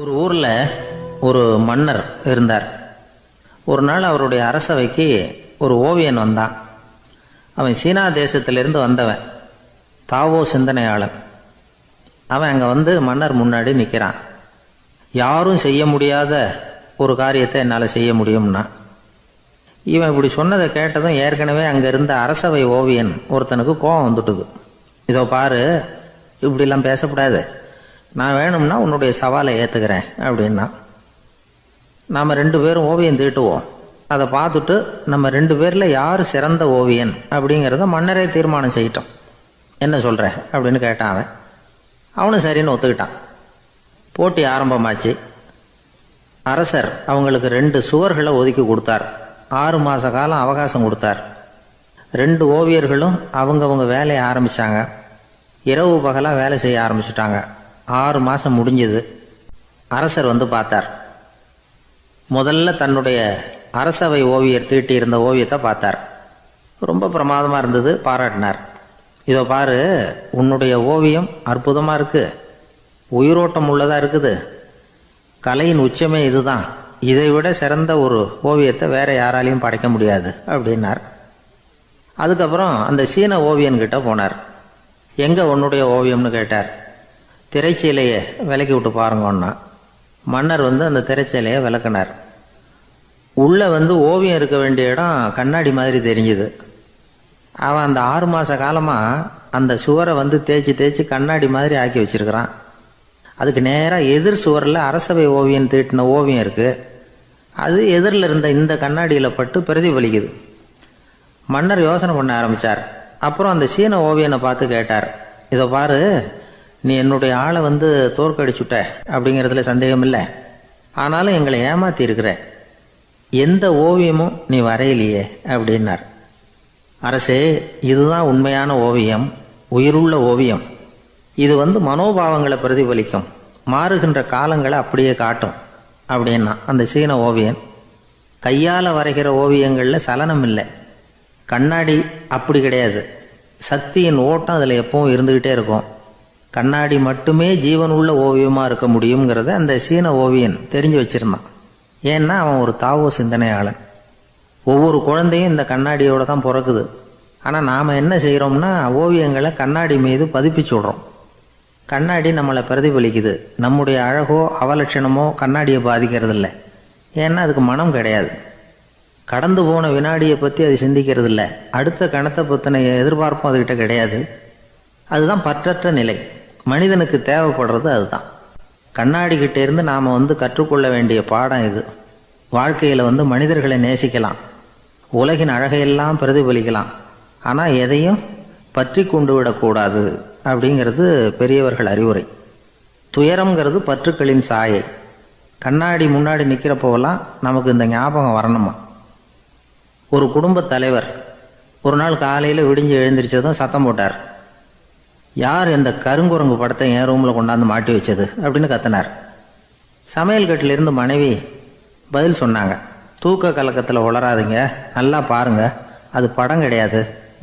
ஒரு ஊரில் ஒரு மன்னர் இருந்தார். ஒரு நாள் அவருடைய அரசவைக்கு ஒரு ஓவியன் வந்தான். அவன் சீனா தேசத்திலிருந்து வந்தவன், தாவோ சிந்தனையாளன். அவன் அங்கே வந்து மன்னர் முன்னாடி நிற்கிறான். யாரும் செய்ய முடியாத ஒரு காரியத்தை என்னால் செய்ய முடியும்னா. இவன் இப்படி சொன்னதை கேட்டதும் ஏற்கனவே அங்கே இருந்த அரசவை ஓவியன் ஒருத்தனுக்கு கோபம் வந்துட்டுது. இதோ பாரு, இப்படிலாம் பேசக்கூடாது, நான் வேணும்னா உன்னுடைய சவாலை ஏற்றுக்கிறேன் அப்படின்னா. நாம் 2 பேரும் ஓவியம் தீட்டுவோம், அதை பார்த்துட்டு நம்ம 2 பேரில் யார் சிறந்த ஓவியன் அப்படிங்கிறத மன்னரே தீர்மானம் செய்யட்டும், என்ன சொல்கிற அப்படின்னு கேட்டான். அவனும் சரின்னு ஒத்துக்கிட்டான். போட்டி ஆரம்பமாச்சு. அரசர் அவங்களுக்கு 2 சுவர்களை ஒதுக்கி கொடுத்தார். 6 மாத காலம் அவகாசம் கொடுத்தார். 2 ஓவியர்களும் அவங்கவுங்க வேலையை ஆரம்பித்தாங்க. இரவு பகலாக வேலை செய்ய ஆரம்பிச்சுட்டாங்க. 6 மாதம் முடிஞ்சது. அரசர் வந்து பார்த்தார். முதல்ல தன்னுடைய அரசவை ஓவியர் தீட்டியிருந்த ஓவியத்தை பார்த்தார். ரொம்ப பிரமாதமாக இருந்தது, பாராட்டினார். இதோ பாரு, உன்னுடைய ஓவியம் அற்புதமாக இருக்குது, உயிரோட்டம் உள்ளதாக இருக்குது, கலையின் உச்சமே இதுதான், இதை விட சிறந்த ஒரு ஓவியத்தை வேற யாராலையும் படைக்க முடியாது அப்படின்னார். அதுக்கப்புறம் அந்த சீன ஓவியன்கிட்ட போனார். எங்கே உன்னுடைய ஓவியம்னு கேட்டார். திரைச்சீலையை விலக்கி விட்டு பாருங்கன்னா. மன்னர் வந்து அந்த திரைச்சீலையை விளக்குனார். உள்ளே வந்து ஓவியம் இருக்க வேண்டிய இடம் கண்ணாடி மாதிரி தெரிஞ்சுது. அவன் அந்த 6 மாத காலமாக அந்த சுவரை வந்து தேய்ச்சி தேய்ச்சி கண்ணாடி மாதிரி ஆக்கி வச்சிருக்கிறான். அதுக்கு நேராக எதிர் சுவரில் அரசவை ஓவியம் தீட்டின ஓவியம் இருக்குது. அது எதிரில் இருந்த இந்த கண்ணாடியில் பட்டு பிரதிபலிக்குது. மன்னர் யோசனை பண்ண ஆரம்பித்தார். அப்புறம் அந்த சீன ஓவியனை பார்த்து கேட்டார். இதை பாரு, நீ என்னுடைய ஆளை வந்து தோற்கடிச்சுட்ட அப்படிங்கிறதுல சந்தேகம் இல்லை, ஆனாலும் எங்களை ஏமாத்தி இருக்கிற, எந்த ஓவியமும் நீ வரையிலையே அப்படின்னார். அரசே, இதுதான் உண்மையான ஓவியம், உயிருள்ள ஓவியம். இது வந்து மனோபாவங்களை பிரதிபலிக்கும், மாறுகின்ற காலங்களை அப்படியே காட்டும் அப்படின்னா அந்த சீன ஓவியன். கையால் வரைகிற ஓவியங்களில் சலனம் இல்லை, கண்ணாடி அப்படி கிடையாது, சக்தியின் ஓட்டம் அதில் எப்பவும் இருந்துக்கிட்டே இருக்கும், கண்ணாடி மட்டுமே ஜீவன் உள்ள ஓவியமாக இருக்க முடியுங்கிறத அந்த சீன ஓவியன் தெரிஞ்சு வச்சிருந்தான். ஏன்னா அவன் ஒரு தாவோ சிந்தனையாளன். ஒவ்வொரு குழந்தையும் இந்த கண்ணாடியோடு தான் பிறக்குது. ஆனால் நாம் என்ன செய்கிறோம்னா ஓவியங்களை கண்ணாடி மீது பதிப்பிச்சு விடுறோம். கண்ணாடி நம்மளை பிரதிபலிக்குது. நம்முடைய அழகோ அவலட்சணமோ கண்ணாடியை பாதிக்கிறது இல்லை. ஏன்னா அதுக்கு மனம் கிடையாது. கடந்து போன வினாடியை பற்றி அது சிந்திக்கிறது இல்லை. அடுத்த கணத்தை பற்றின எதிர்பார்ப்பும் அதுகிட்ட கிடையாது. அதுதான் பற்றற்ற நிலை. மனிதனுக்கு தேவைப்படுறது அதுதான். கண்ணாடிக்கிட்ட இருந்து நாம் வந்து கற்றுக்கொள்ள வேண்டிய பாடம் இது. வாழ்க்கையில் வந்து மனிதர்களை நேசிக்கலாம், உலகின் அழகையெல்லாம் பிரதிபலிக்கலாம், ஆனால் எதையும் பற்றி கொண்டு விடக்கூடாது அப்படிங்கிறது பெரியவர்கள் அறிவுரை. துயரம்ங்கிறது பற்றுக்களின் சாயை. கண்ணாடி முன்னாடி நிற்கிறப்போவெல்லாம் நமக்கு இந்த ஞாபகம் வரணுமா. ஒரு குடும்ப தலைவர் ஒரு நாள் காலையில் விடிஞ்சு எழுந்திரிச்சதும் சத்தம் போட்டார். யார் இந்த கருங்குரங்கு படத்தை என் ரூமில் கொண்டாந்து மாட்டி வச்சது அப்படின்னு கத்தினார். சமையல் கட்டிலிருந்து மனைவி பதில் சொன்னாங்க. தூக்க கலக்கத்தில் உளராதிங்க, நல்லா பாருங்க, அது படம் கிடையாது,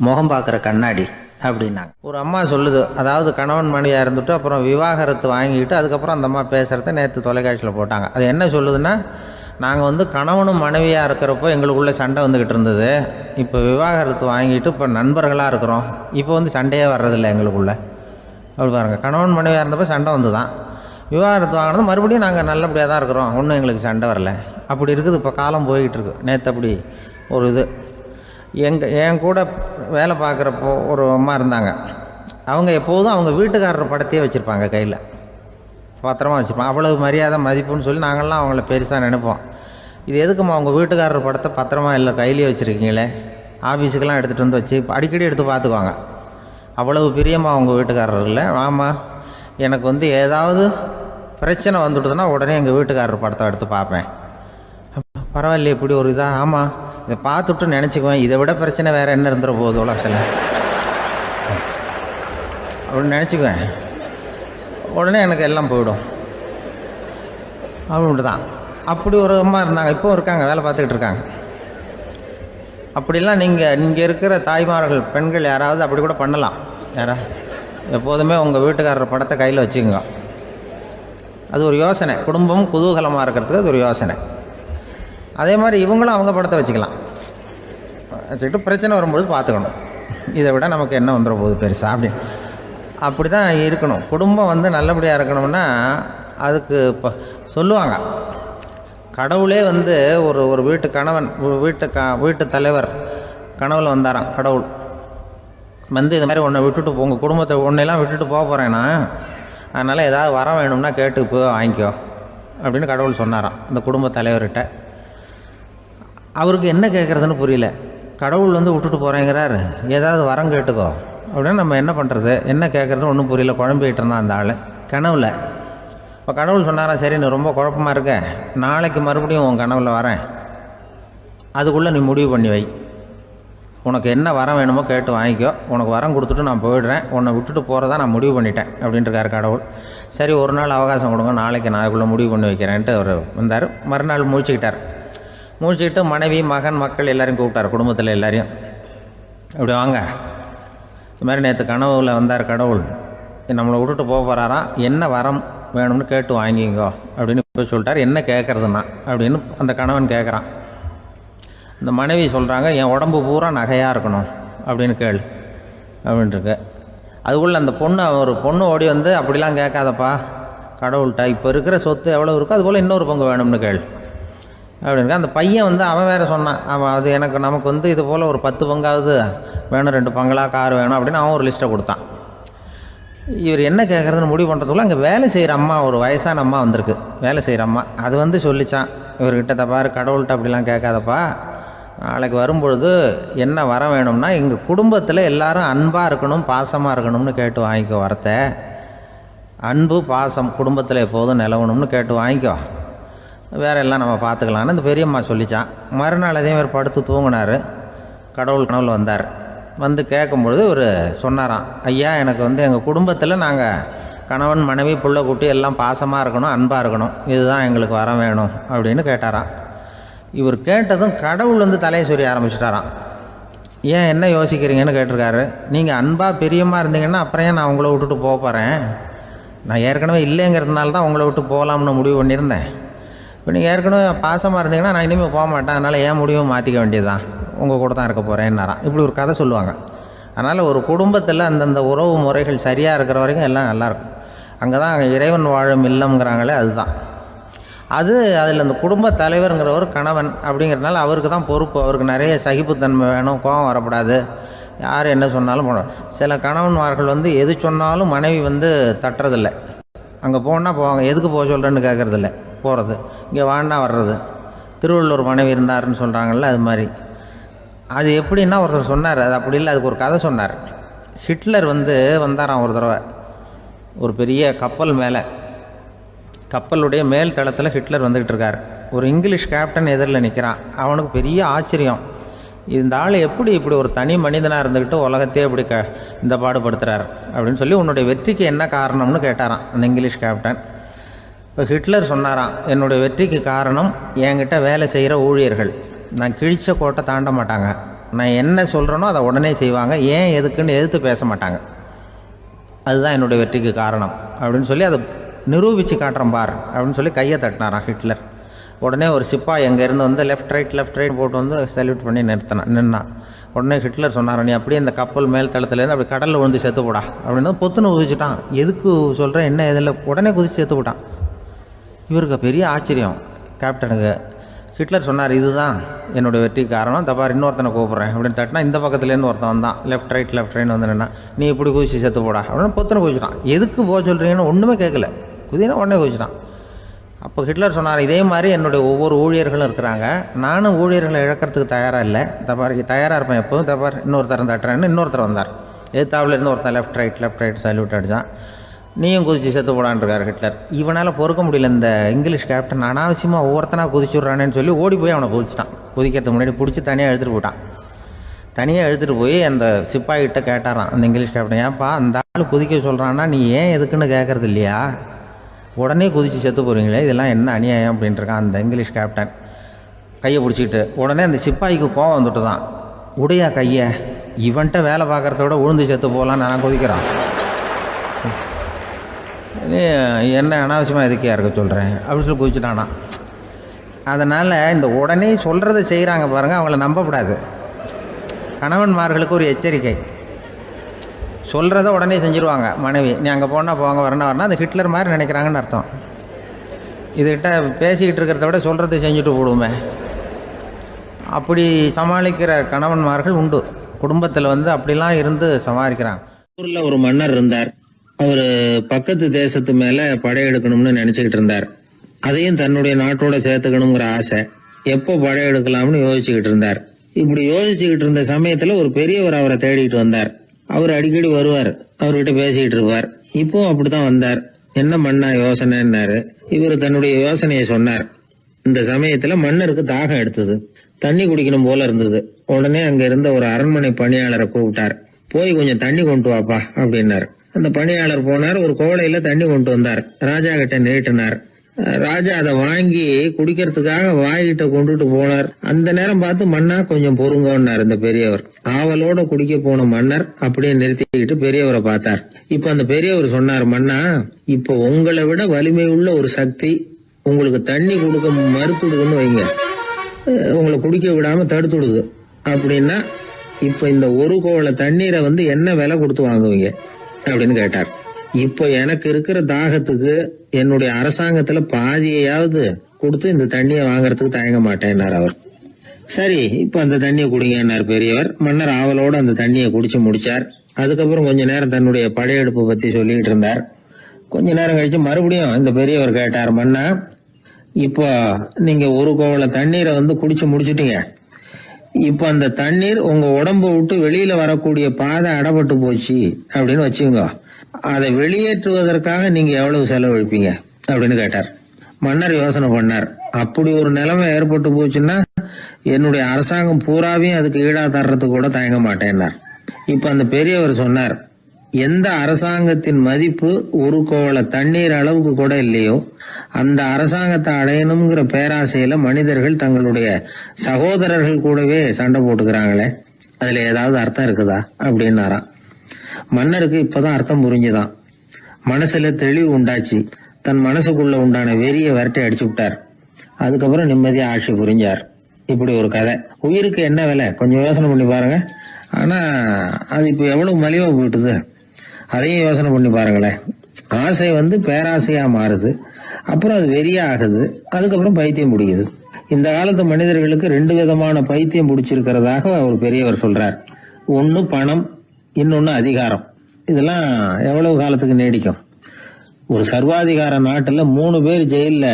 முகம் பார்க்குற கண்ணாடி அப்படின்னாங்க. ஒரு அம்மா சொல்லுது, அதாவது கணவன் மனைவியாக இருந்துட்டு அப்புறம் விவாகரத்து வாங்கிட்டு அதுக்கப்புறம் அந்த அம்மா பேசுகிறத நேற்று தொலைக்காட்சியில் போட்டாங்க. அது என்ன சொல்லுதுன்னா, நாங்கள் வந்து கணவனும் மனைவியாக இருக்கிறப்போ எங்களுக்குள்ளே சண்டை வந்துக்கிட்டு இருந்தது, இப்போ விவாகரத்து வாங்கிட்டு இப்போ நண்பர்களாக இருக்கிறோம், இப்போ வந்து சண்டையே வர்றதில்லை எங்களுக்குள்ளே. அப்படி பாருங்கள், கணவன் மனைவியாக இருந்தப்போ சண்டை வந்து தான், விவாகரத்து வாங்கினது மறுபடியும் நாங்கள் நல்லபடியாக தான் இருக்கிறோம், ஒன்றும் எங்களுக்கு சண்டை வரல. அப்படி இருக்குது இப்போ காலம் போய்கிட்டு இருக்கு. நேற்று அப்படி ஒரு இது என் கூட வேலை பார்க்குறப்போ ஒரு அம்மா இருந்தாங்க. அவங்க எப்போதும் அவங்க வீட்டுக்காரர் படத்தையே வச்சுருப்பாங்க, கையில் பத்திரமா வச்சுருப்பாங்க. அவ்வளவு மரியாதை மதிப்புன்னு சொல்லி நாங்கள்லாம் அவங்கள பெருசாக நினைப்போம். இது எதுக்குமா அவங்க வீட்டுக்காரர் படத்தை பத்திரமா இல்லை கையிலேயே வச்சுருக்கீங்களே, ஆஃபீஸுக்கெல்லாம் எடுத்துகிட்டு வந்து வச்சு அடிக்கடி எடுத்து பார்த்துக்குவாங்க. அவ்வளவு பிரியமாக அவங்க வீட்டுக்காரர் இல்லை. ஆமாம், எனக்கு வந்து ஏதாவது பிரச்சனை வந்துவிடுதுன்னா உடனே எங்கள் வீட்டுக்காரர் படத்தை எடுத்து பார்ப்பேன். பரவாயில்லையே, இப்படி ஒரு இதாக. ஆமாம், இதை பார்த்துட்டு நினச்சிக்குவேன், இதை விட பிரச்சனை வேறு என்ன இருந்துட போகுது உலகத்தில் அப்படின்னு நினச்சிக்குவேன். உடனே எனக்கு எல்லாம் போயிடும் அப்படின்ட்டு தான். அப்படி ஒரு அம்மா இருந்தாங்க, இப்போவும் இருக்காங்க, வேலை பார்த்துக்கிட்டு இருக்காங்க. அப்படிலாம் நீங்கள் இருக்கிற தாய்மார்கள் பெண்கள் யாராவது அப்படி கூட பண்ணலாம். எப்போதுமே உங்கள் வீட்டுக்காரர் படத்தை கையில் வச்சுக்கோங்க. அது ஒரு யோசனை, குடும்பம் குதூகலமாக இருக்கிறதுக்கு அது ஒரு யோசனை. அதே மாதிரி இவங்களும் அவங்க படத்தை வச்சுக்கலாம், வச்சுக்கிட்டு பிரச்சனை வரும்பொழுது பார்த்துக்கணும், இதை விட நமக்கு என்ன வந்துட போகுது பெருசாக அப்படின்னு. அப்படி தான் இருக்கணும். குடும்பம் வந்து நல்லபடியாக இருக்கணும்னா அதுக்கு இப்போ சொல்லுவாங்க, கடவுளே வந்து ஒரு வீட்டு கணவன் வீட்டு தலைவர் கனவுல வந்தாராம். கடவுள் வந்து இது மாதிரி உன்னை விட்டுட்டு உங்கள் குடும்பத்தை உன்னையெல்லாம் விட்டுட்டு போக போகிறேன்னா, அதனால் ஏதாவது வரம் வேணும்னா கேட்டு போய் வாங்கிக்கோ அப்படின்னு கடவுள் சொன்னாராம் இந்த குடும்ப தலைவர்கிட்ட. அவருக்கு என்ன கேட்குறதுன்னு புரியல. கடவுள் வந்து விட்டுட்டு போகிறேங்கிறாரு, ஏதாவது வரம் கேட்டுக்கோ அப்படின்னு. நம்ம என்ன பண்ணுறது, என்ன கேட்குறதுன்னு ஒன்றும் புரியல, குழம்பிக்கிட்டு இருந்தான் அந்த ஆள் கனவுல. இப்போ கடவுள் சொன்னாராம், சரி நீ ரொம்ப குழப்பமாக இருக்க, நாளைக்கு மறுபடியும் உன் கனவுல வரேன், அதுக்குள்ளே நீ முடிவு பண்ணி வை, உனக்கு என்ன வரம் வேணுமோ கேட்டு வாங்கிக்கோ, உனக்கு வரம் கொடுத்துட்டு நான் போயிடுறேன், உன்னை விட்டுட்டு போகிறதா நான் முடிவு பண்ணிட்டேன் அப்படின்ட்டுருக்காரு கடவுள். சரி ஒரு நாள் அவகாசம் கொடுங்க, நாளைக்கு நான் அதுக்குள்ளே முடிவு பண்ணி வைக்கிறேன்ட்டு அவர் வந்தார். மறுநாள் முழிச்சுக்கிட்டு மனைவி மகன் மக்கள் எல்லோரையும் கூப்பிட்டார், குடும்பத்தில் எல்லாரையும். இப்படி வாங்க, இது மாதிரி நேற்று கனவுல வந்தார் கடவுள், நம்மளை விட்டுட்டு போக போகிறாராம், என்ன வரம் வேணும்னு கேட்டு வாங்கிங்கோ அப்படின்னு போய் சொல்லிட்டார். என்ன கேட்குறதுன்னா அப்படின்னு அந்த கணவன் கேட்குறான். இந்த மனைவி சொல்கிறாங்க, என் உடம்பு பூரா நகையாக இருக்கணும் அப்படின்னு கேளு அப்படின்ட்டுருக்கு. அதுக்குள்ளே அந்த ஒரு பொண்ணு ஓடி வந்து, அப்படிலாம் கேட்காதப்பா கடவுள்கிட்ட, இப்போ இருக்கிற சொத்து எவ்வளோ இருக்கோ அதுபோல் இன்னொரு பங்கு வேணும்னு கேளு அப்படின்னு. அந்த பையன் வந்து அவன் வேறு சொன்னான், அவன் அது நமக்கு வந்து இது போல் ஒரு 10 பங்காவது வேணும், 2 பங்களா கார் வேணும் அப்படின்னு அவன் ஒரு லிஸ்ட்டை கொடுத்தான். இவர் என்ன கேட்குறதுன்னு முடிவு பண்ணுறதுக்குள்ள அங்கே வேலை செய்கிற அம்மா, ஒரு வயசான அம்மா வந்திருக்கு, வேலை செய்கிற அம்மா. அது வந்து சொல்லித்தான் இவர்கிட்ட, தப்பாரு கடவுள்கிட்ட அப்படிலாம் கேட்காதப்பா, நாளைக்கு வரும்பொழுது என்ன வர வேணும்னா எங்கள் குடும்பத்தில் எல்லாரும் அன்பாக இருக்கணும் பாசமாக இருக்கணும்னு கேட்டு வாங்கிக்கோ வரத்தை, அன்பு பாசம் குடும்பத்தில் எப்போதும் நிலவணும்னு கேட்டு வாங்கிக்கோ, வேற எல்லாம் நம்ம பார்த்துக்கலான்னு இந்த பெரியம்மா சொல்லித்தான். மறுநாள் அதே மாதிரி படுத்து தூங்கினார். கடவுள் கனவுல வந்தார். வந்து கேட்கும்பொழுது இவர் சொன்னாராம், ஐயா எனக்கு வந்து எங்கள் குடும்பத்தில் நாங்கள் கணவன் மனைவி புள்ள குட்டி எல்லாம் பாசமாக இருக்கணும் அன்பாக இருக்கணும், இதுதான் எங்களுக்கு வர வேணும் அப்படின்னு கேட்டாராம். இவர் கேட்டதும் கடவுள் வந்து தலையை சொரிய ஆரம்பிச்சிட்டாராம். ஏன் என்ன யோசிக்கிறீங்கன்னு கேட்டிருக்காரு. நீங்கள் அன்பாக பிரியமாக இருந்தீங்கன்னா அப்புறம் ஏன் நான் உங்களை விட்டுட்டு போக போகிறேன், நான் ஏற்கனவே இல்லைங்கிறதுனால தான் உங்களை விட்டு போகலாம்னு முடிவு பண்ணியிருந்தேன். இப்போ நீங்கள் ஏற்கனவே பாசமாக இருந்தீங்கன்னா நான் இனிமேல் போக மாட்டேன், அதனால் ஏன் முடிவும் மாற்றிக்க வேண்டியது தான், உங்கள் கூட தான் இருக்க போகிறேன்னாராம். இப்படி ஒரு கதை சொல்லுவாங்க. அதனால் ஒரு குடும்பத்தில் அந்தந்த உறவு முறைகள் சரியாக இருக்கிற வரைக்கும் எல்லாம் நல்லாயிருக்கும். அங்கே தான் இறைவன் வாழும் இல்லம்ங்கிறாங்களே, அதுதான் அது. அதில் அந்த குடும்ப தலைவருங்கிறவர் கணவன் அப்படிங்கிறதுனால அவருக்கு தான் பொறுப்பு. அவருக்கு நிறைய சகிப்புத்தன்மை வேணும், கோபம் வரக்கூடாது, யார் என்ன சொன்னாலும் போகணும். சில கணவன்மார்கள் வந்து எது சொன்னாலும் மனைவி வந்து தட்டுறதில்லை, அங்கே போனால் போவாங்க, எதுக்கு போக சொல்கிறேன்னு கேட்குறதில்ல, போகிறது, இங்கே வான்னா வர்றது. திருவள்ளுவர் மனைவி இருந்தாருன்னு சொல்கிறாங்கல்ல, அது மாதிரி. அது எப்படின்னா ஒருத்தர் சொன்னார், அது அப்படி இல்லை, அதுக்கு ஒரு கதை சொன்னார். ஹிட்லர் வந்து வந்தாராம் ஒரு தடவை, ஒரு பெரிய கப்பல் மேலே, கப்பலுடைய மேல் தளத்தில் ஹிட்லர் வந்துக்கிட்டு இருக்கார். ஒரு இங்கிலீஷ் கேப்டன் எதிரில் நிற்கிறான். அவனுக்கு பெரிய ஆச்சரியம், இந்த ஆள் எப்படி இப்படி ஒரு தனி மனிதனாக இருந்துக்கிட்டு உலகத்தையே இப்படி இந்த பாடுபடுத்துகிறார் அப்படின்னு சொல்லி, உன்னுடைய வெற்றிக்கு என்ன காரணம்னு கேட்டாராம் அந்த இங்கிலீஷ் கேப்டன். இப்போ ஹிட்லர் சொன்னாராம், என்னுடைய வெற்றிக்கு காரணம் என்கிட்ட வேலை செய்கிற ஊழியர்கள், நான் கிழிச்ச கோட்டை தாண்ட மாட்டாங்க, நான் என்ன சொல்கிறேனோ அதை உடனே செய்வாங்க, ஏன் எதுக்குன்னு எதிர்த்து பேச மாட்டாங்க, அதுதான் என்னுடைய வெற்றிக்கு காரணம் அப்படின்னு சொல்லி அதை நிரூபித்து காட்டுறேன் பார் அப்படின்னு சொல்லி கையை தட்டினாராம் ஹிட்லர். உடனே ஒரு சிப்பாய் எங்கேருந்து வந்து லெஃப்ட் ரைட் போட்டு வந்து சல்யூட் பண்ணி நின்னான். உடனே ஹிட்லர் சொன்னார், நீ அப்படியே இந்த கப்பல் மேல் தளத்துலேருந்து அப்படி கடலில் விழுந்து செத்து போடா அப்படின்னு பொத்துன்னு குதிச்சுட்டான். எதுக்கு சொல்கிறேன் என்ன இதில், உடனே குதிச்சு செத்து போட்டான். இவருக்கு பெரிய ஆச்சரியம் கேப்டனுக்கு. ஹிட்லர் சொன்னார், இதுதான் என்னுடைய வெற்றிக்கு காரணம், தப்பார் இன்னொருத்தனை கூப்பிட்றேன் அப்படின்னு தட்டினா இந்த பக்கத்துலேருந்து ஒருத்தன் வந்தான், லெஃப்ட் ரைட் வந்து நின்னா, நீ இப்படி குதிச்சு செத்து போடா அப்படின்னு பொத்துன்னு குதிச்சுட்டான். எதுக்கு போக சொல்கிறீங்கன்னு ஒன்றுமே கேட்கல, குதினா உடனே குதிச்சுட்டான். அப்போ ஹிட்லர் சொன்னார், இதே மாதிரி என்னுடைய ஒவ்வொரு ஊழியர்களும் இருக்கிறாங்க, நானும் ஊழியர்களை இழக்கிறதுக்கு தயாராக இல்லை, தப்பார் தயாராக இருப்பேன் எப்போதும், தப்பார் இன்னொருத்தரன் தட்டுறேன்னு இன்னொருத்தர் வந்தார். எதிர்த்தாவிலேருந்து ஒருத்தன் லெஃப்ட் ரைட் சல்யூட் அடித்தான். நீயும் குதிச்சு செத்து போடான்ருக்கார் ஹிட்லர். இவனால் பொறுக்க முடியல, இந்த இங்கிலீஷ் கேப்டன் அனாவசியமாக ஒவ்வொருத்தனாக குதிச்சுட்றானேன்னு சொல்லி ஓடி போய் அவனை குதிச்சிட்டான். குதிக்கிறதுக்கு முன்னாடி பிடிச்சி தனியாக எழுத்துட்டு போட்டான். தனியாக எழுத்துட்டு போய் அந்த சிப்பாய்கிட்ட கேட்டாரான் அந்த இங்கிலீஷ் கேப்டன், ஏன்ப்பா அந்த ஆள் குதிக்க சொல்கிறான்னா நீ ஏன் எதுக்குன்னு கேட்குறது இல்லையா, உடனே குதித்து செத்து போகிறீங்களே, இதெல்லாம் என்ன அநியாயம் அப்படின்ட்டுருக்கான் அந்த இங்கிலீஷ் கேப்டன் கையை பிடிச்சிக்கிட்டு. உடனே அந்த சிப்பாய்க்கு கோவம் வந்துட்டு தான், உடையா கையை, இவன்ட்ட வேலை பார்க்குறத விட உழுந்து செத்து போகலான்னு நான் குதிக்கிறான். நீ என்ன அனாவசியமாக எதுக்கியா இருக்க சொல்கிறேன் அப்படின்னு சொல்லி குதிச்சுட்டானா. அதனால் இந்த உடனே சொல்கிறத செய்கிறாங்க பாருங்கள், அவங்கள நம்பக்கூடாது. கணவன்மார்களுக்கு ஒரு எச்சரிக்கை. சொல்கிறத உடனே செஞ்சுருவாங்க மனைவி. நீ அங்கே போனால் போங்க, வரணும் அது ஹிட்லர் மாதிரி நினைக்கிறாங்கன்னு அர்த்தம். இதுகிட்ட பேசிக்கிட்டு இருக்கிறத விட சொல்கிறத செஞ்சுட்டு போடுவோமே. அப்படி சமாளிக்கிற கணவன்மார்கள் உண்டு. குடும்பத்தில் அப்படிலாம் இருந்து சமாளிக்கிறாங்க. ஊரில் ஒரு மன்னர் இருந்தார். அவர் பக்கத்து தேசத்து மேலே படையெடுக்கணும்னு நினச்சிக்கிட்டு இருந்தார். அதையும் தன்னுடைய நாட்டோட சேர்த்துக்கணுங்கிற ஆசை. எப்போ படையெடுக்கலாம்னு யோசிச்சுக்கிட்டு இருந்தார். இப்படி யோசிச்சுக்கிட்டு இருந்த சமயத்தில் ஒரு பெரியவர் அவரை தேடிட்டு வந்தார். அவர் அடிக்கடி வருவார், அவர்கிட்ட பேசிக்கிட்டு இருப்பார். இப்போ அப்படித்தான் வந்தார். என்ன மன்னா யோசனைன்னாரு. இவர் தன்னுடைய யோசனையை சொன்னார். இந்த சமயத்துல மன்னருக்கு தாகம் எடுத்தது, தண்ணி குடிக்கணும் போல இருந்தது. உடனே அங்க இருந்த ஒரு அரண்மனை பணியாளரை கூப்பிட்டார். போய் கொஞ்சம் தண்ணி கொண்டு வாப்பா அப்படின்னார். அந்த பணியாளர் போனார், ஒரு கோலையில தண்ணி கொண்டு வந்தார். ராஜா கிட்ட நீட்டினார். ராஜா அதை வாங்கி குடிக்கிறதுக்காக வாய்கிட்ட கொண்டுட்டு போனார். அந்த நேரம் பார்த்து மன்னா கொஞ்சம் பொறுங்கன்னார் இந்த பெரியவர். ஆவலோட குடிக்க போன மன்னர் அப்படியே நிறுத்திக்கிட்டு பெரியவரை பார்த்தார். இப்ப அந்த பெரியவர் சொன்னார், மன்னா இப்ப உங்களை விட வலிமை உள்ள ஒரு சக்தி உங்களுக்கு தண்ணி கொடுக்க மறுத்துடுதுன்னு வைங்க, உங்களை குடிக்க விடாம தடுத்துடுது அப்படின்னா இப்ப இந்த ஒரு கோவள தண்ணீரை என்ன விலை கொடுத்து வாங்குவீங்க அப்படின்னு கேட்டார். இப்போ எனக்கு இருக்கிற தாகத்துக்கு என்னுடைய அரசாங்கத்துல பாதியையாவது கொடுத்து இந்த தண்ணியை வாங்கறதுக்கு தயங்க மாட்டேன்னார் அவர். சரி, இப்ப அந்த தண்ணியை குடிங்கன்னார் பெரியவர். மன்னர் ஆவலோட அந்த தண்ணியை குடிச்சு முடிச்சார். அதுக்கப்புறம் கொஞ்ச நேரம் தன்னுடைய படையெடுப்பு பத்தி சொல்லிட்டு இருந்தார். கொஞ்ச நேரம் கழிச்சு மறுபடியும் இந்த பெரியவர் கேட்டார், மன்னா இப்போ நீங்க ஒரு கோவள தண்ணீரை குடிச்சு முடிச்சுட்டீங்க. இப்ப அந்த தண்ணீர் உங்க உடம்பு விட்டு வெளியில வரக்கூடிய பாதை அடப்பட்டு போச்சு அப்படின்னு வச்சுங்க, அதை வெளியேற்றுவதற்காக நீங்க எவ்வளவு செலவழிப்பீங்க அப்படின்னு கேட்டார். மன்னர் யோசனை பண்ணார். அப்படி ஒரு நிலைமை ஏற்பட்டு போச்சுன்னா என்னுடைய அரசாங்கம் பூராவையும் அதுக்கு ஈடா தர்றதுக்கு கூட தயங்க மாட்டேன்னார். இப்ப அந்த பெரியவர் சொன்னார், எந்த அரசாங்கத்தின் மதிப்பு ஒரு கோவள தண்ணீர் அளவுக்கு கூட இல்லையோ அந்த அரசாங்கத்தை அடையணுங்கிற பேராசையில மனிதர்கள் தங்களுடைய சகோதரர்கள் கூடவே சண்டை போட்டுக்கிறாங்களே, அதுல ஏதாவது அர்த்தம் இருக்குதா அப்படின்னாராம். மன்னருக்கு இப்பதான் அர்த்தம் புரிஞ்சுதான். மனசுல தெளிவு உண்டாச்சு. தன் மனசுக்குள்ள உண்டான வெறிய விரட்டி அடிச்சு விட்டார். அதுக்கப்புறம் நிம்மதியா ஆட்சி புரிஞ்சார். இப்படி ஒரு கதை. உயிருக்கு என்ன விலை கொஞ்சம் யோசனை பண்ணி பாருங்க. ஆனா அது இப்ப எவ்வளவு மலிவா போயிட்டுது, அதையும் யோசனை பண்ணி பாருங்களேன். ஆசை பேராசையா மாறுது, அப்புறம் அது வெறியா ஆகுது, அதுக்கப்புறம் பைத்தியம் பிடிக்குது. இந்த காலத்து மனிதர்களுக்கு 2 விதமான பைத்தியம் பிடிச்சிருக்கிறதாக ஒரு பெரியவர் சொல்றார். ஒன்னு பணம், இன்னொன்னு அதிகாரம். இதெல்லாம் எவ்வளவு காலத்துக்கு நீடிக்கும்? ஒரு சர்வாதிகார நாட்டுல 3 பேர் ஜெயில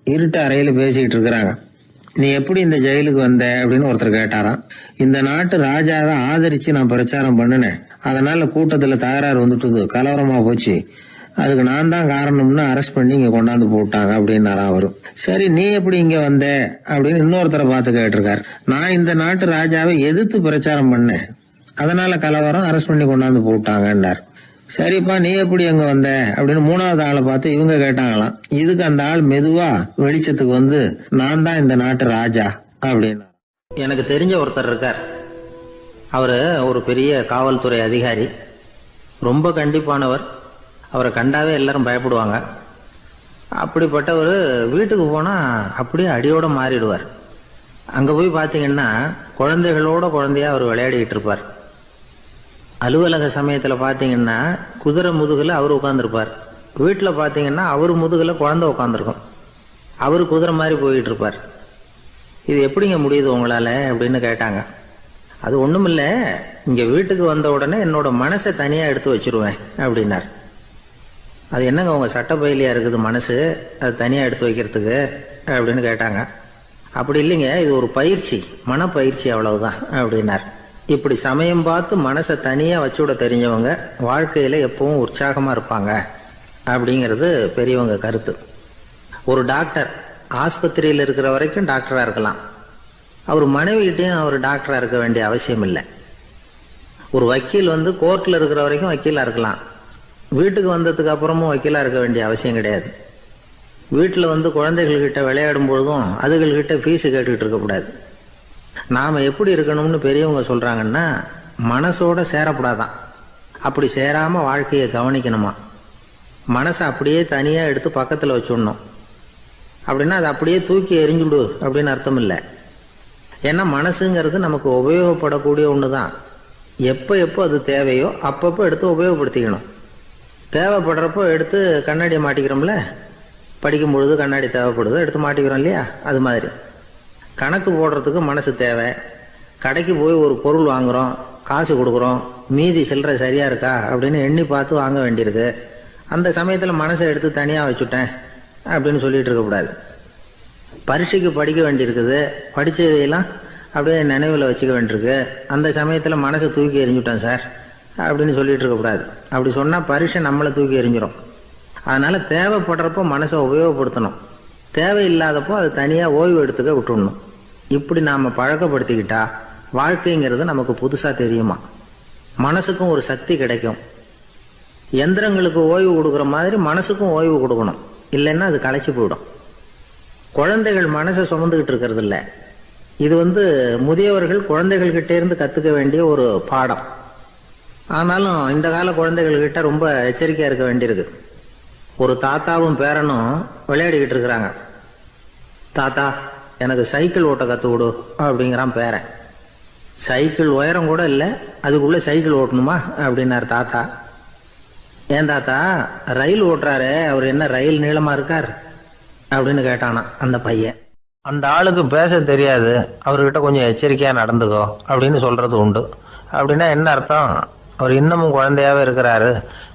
இருட்டு அறையில பேசிக்கிட்டு இருக்கிறாங்க. நீ எப்படி இந்த ஜெயிலுக்கு வந்த அப்படின்னு ஒருத்தர் கேட்டாராம். இந்த நாட்டு ராஜாவை ஆதரிச்சு நான் பிரச்சாரம் பண்ணினேன், அதனால கூட்டத்துல தகராறு வந்துட்டுது, கலவரமா போச்சு, அதுக்கு நான் தான் காரணம்னு அரெஸ்ட் பண்ணி இங்க கொண்டாந்து போட்டாங்க அப்படின்னாராம் அவரு. சரி, நீ எப்படி இங்க வந்த அப்படின்னு இன்னொருத்தரை பார்த்து கேட்டிருக்காரு. நான் இந்த நாட்டு ராஜாவை எதிர்த்து பிரச்சாரம் பண்ணேன், அதனால கலவரம், அரெஸ்ட் பண்ணி கொண்டாந்து போட்டாங்கன்னார். சரிப்பா, நீ எப்படி அங்க வந்த அப்படின்னு 3வது ஆளை பார்த்து இவங்க கேட்டாங்களாம். இதுக்கு அந்த ஆள் மெதுவா வெளிச்சத்துக்கு நான் தான் இந்த நாட்டு ராஜா அப்படின்னா. எனக்கு தெரிஞ்ச ஒருத்தர் இருக்கார். அவரு ஒரு பெரிய காவல்துறை அதிகாரி, ரொம்ப கண்டிப்பானவர். அவரை கண்டாவே எல்லாரும் பயப்படுவாங்க. அப்படிப்பட்டவர் வீட்டுக்கு போனா அப்படியே அடியோட மாறிடுவார். அங்க போய் பாத்தீங்கன்னா குழந்தைகளோட குழந்தையா அவர் விளையாடிட்டு இருப்பார். அலுவலக சமயத்துல பாத்தீங்கன்னா குதிரை முதுகுல அவர் உட்காந்துருப்பார். வீட்டுல பாத்தீங்கன்னா அவர் முதுகுல குழந்தை உட்காந்துருக்கும். அவரு குதிரை மாதிரி போயிட்டு இருப்பார். இது எப்படிங்க முடியுது உங்களால அப்படின்னு கேட்டாங்க. அது ஒண்ணுமில்ல, இங்க வீட்டுக்கு வந்த உடனே என்னோட மனசை தனியா எடுத்து வச்சிருவேன் அப்படின்னார். அது என்னங்க உங்க சட்டப்பயிலியா இருக்குது மனசு, அது தனியா எடுத்து வைக்கிறதுக்கு அப்படின்னு கேட்டாங்க. அப்படி இல்லைங்க, இது ஒரு பயிற்சி, மனப்பயிற்சி, அவ்வளவுதான் அப்படின்னார். இப்படி சமயம் பார்த்து மனசை தனியா வச்சுவிட தெரிஞ்சவங்க வாழ்க்கையில எப்பவும் உற்சாகமா இருப்பாங்க அப்படிங்கிறது பெரியவங்க கருத்து. ஒரு டாக்டர் ஆஸ்பத்திரியில் இருக்கிற வரைக்கும் டாக்டரா இருக்கலாம், அவர் மனைவிகிட்டையும் அவர் டாக்டரா இருக்க வேண்டிய அவசியம் இல்லை. ஒரு வக்கீல் கோர்ட்ல இருக்கிற வரைக்கும் வக்கீலா இருக்கலாம், வீட்டுக்கு வந்ததுக்கு அப்புறமும் வக்கீலா இருக்க வேண்டிய அவசியம் கிடையாது. வீட்டில் குழந்தைகள்கிட்ட விளையாடும் பொழுதும் அதுகள்கிட்ட ஃபீஸு கேட்டுக்கிட்டு இருக்கக்கூடாது. நாம எப்படி இருக்கணும்னு பெரியவங்க சொல்றாங்கன்னா, மனசோட சேரக்கூடாதான், அப்படி சேராம வாழ்க்கையை கவனிக்கணுமா. மனசை அப்படியே தனியாக எடுத்து பக்கத்தில் வச்சுடணும். அப்படின்னா அதை அப்படியே தூக்கி எறிஞ்சுடு அப்படின்னு அர்த்தம் இல்லை. ஏன்னா மனசுங்கிறது நமக்கு உபயோகப்படக்கூடிய ஒன்று தான். எப்போ எப்போ அது தேவையோ அப்பப்போ எடுத்து உபயோகப்படுத்திக்கணும். தேவைப்படுறப்போ எடுத்து கண்ணாடியை மாட்டிக்கிறோம்ல, படிக்கும் பொழுது கண்ணாடி தேவைப்படுது எடுத்து மாட்டிக்கிறோம் இல்லையா, அது மாதிரி கணக்கு போடுறதுக்கு மனசு தேவை. கடைக்கு போய் ஒரு பொருள் வாங்குகிறோம், காசு கொடுக்குறோம், மீதி சில்லறை சரியாக இருக்கா அப்படின்னு எண்ணி பார்த்து வாங்க வேண்டியிருக்கு. அந்த சமயத்தில் மனசை எடுத்து தனியாக வச்சுட்டேன் அப்படின்னு சொல்லிகிட்டு இருக்கக்கூடாது. பரீட்சைக்கு படிக்க வேண்டியிருக்குது, படித்ததையெல்லாம் அப்படியே நினைவில் வச்சுக்க வேண்டியிருக்கு. அந்த சமயத்தில் மனசை தூக்கி எறிஞ்சுட்டேன் சார் அப்படின்னு சொல்லிகிட்டு இருக்கக்கூடாது. அப்படி சொன்னால் பரீட்சை நம்மளை தூக்கி எறிஞ்சிடும். அதனால் தேவைப்படுறப்போ மனசை உபயோகப்படுத்தணும், தேவையில்லாதப்போ அதை தனியாக ஓய்வு எடுத்துக்க விட்டுடணும். இப்படி நாம் பழக்கப்படுத்திக்கிட்டா வாழ்க்கைங்கிறது நமக்கு புதுசாக தெரியுமா. மனசுக்கும் ஒரு சக்தி கிடைக்கும். எந்திரங்களுக்கு ஓய்வு கொடுக்குற மாதிரி மனசுக்கும் ஓய்வு கொடுக்கணும், இல்லைன்னா அது களைச்சி போயிடும். குழந்தைகள் மனசை சுமந்துக்கிட்டு இருக்கிறது இல்லை. இது முதியவர்கள் குழந்தைகள்கிட்ட இருந்து கற்றுக்க வேண்டிய ஒரு பாடம். ஆனாலும் இந்த கால குழந்தைகள்கிட்ட ரொம்ப எச்சரிக்கையாக இருக்க வேண்டியிருக்கு. ஒரு தாத்தாவும் பேரனும் விளையாடிக்கிட்டு இருக்கிறாங்க. தாத்தா எனக்கு சைக்கிள் ஓட்ட கற்று விடு அப்படிங்கிறான் பேரன். சைக்கிள் உயரம் கூட இல்லை, அதுக்குள்ளே சைக்கிள் ஓட்டணுமா அப்படின்னார் தாத்தா. ஏன் தாத்தா, ரயில் ஓட்டுறாரு, அவர் என்ன ரயில் நீளமாக இருக்கார் அப்படின்னு கேட்டானா அந்த பையன். அந்த ஆளுக்கு பேச தெரியாது, அவர்கிட்ட கொஞ்சம் எச்சரிக்கையாக நடந்துக்கோ அப்படின்னு சொல்கிறது உண்டு. அப்படின்னா என்ன அர்த்தம்? அவர் இன்னமும் குழந்தையாகவே இருக்கிறாரு,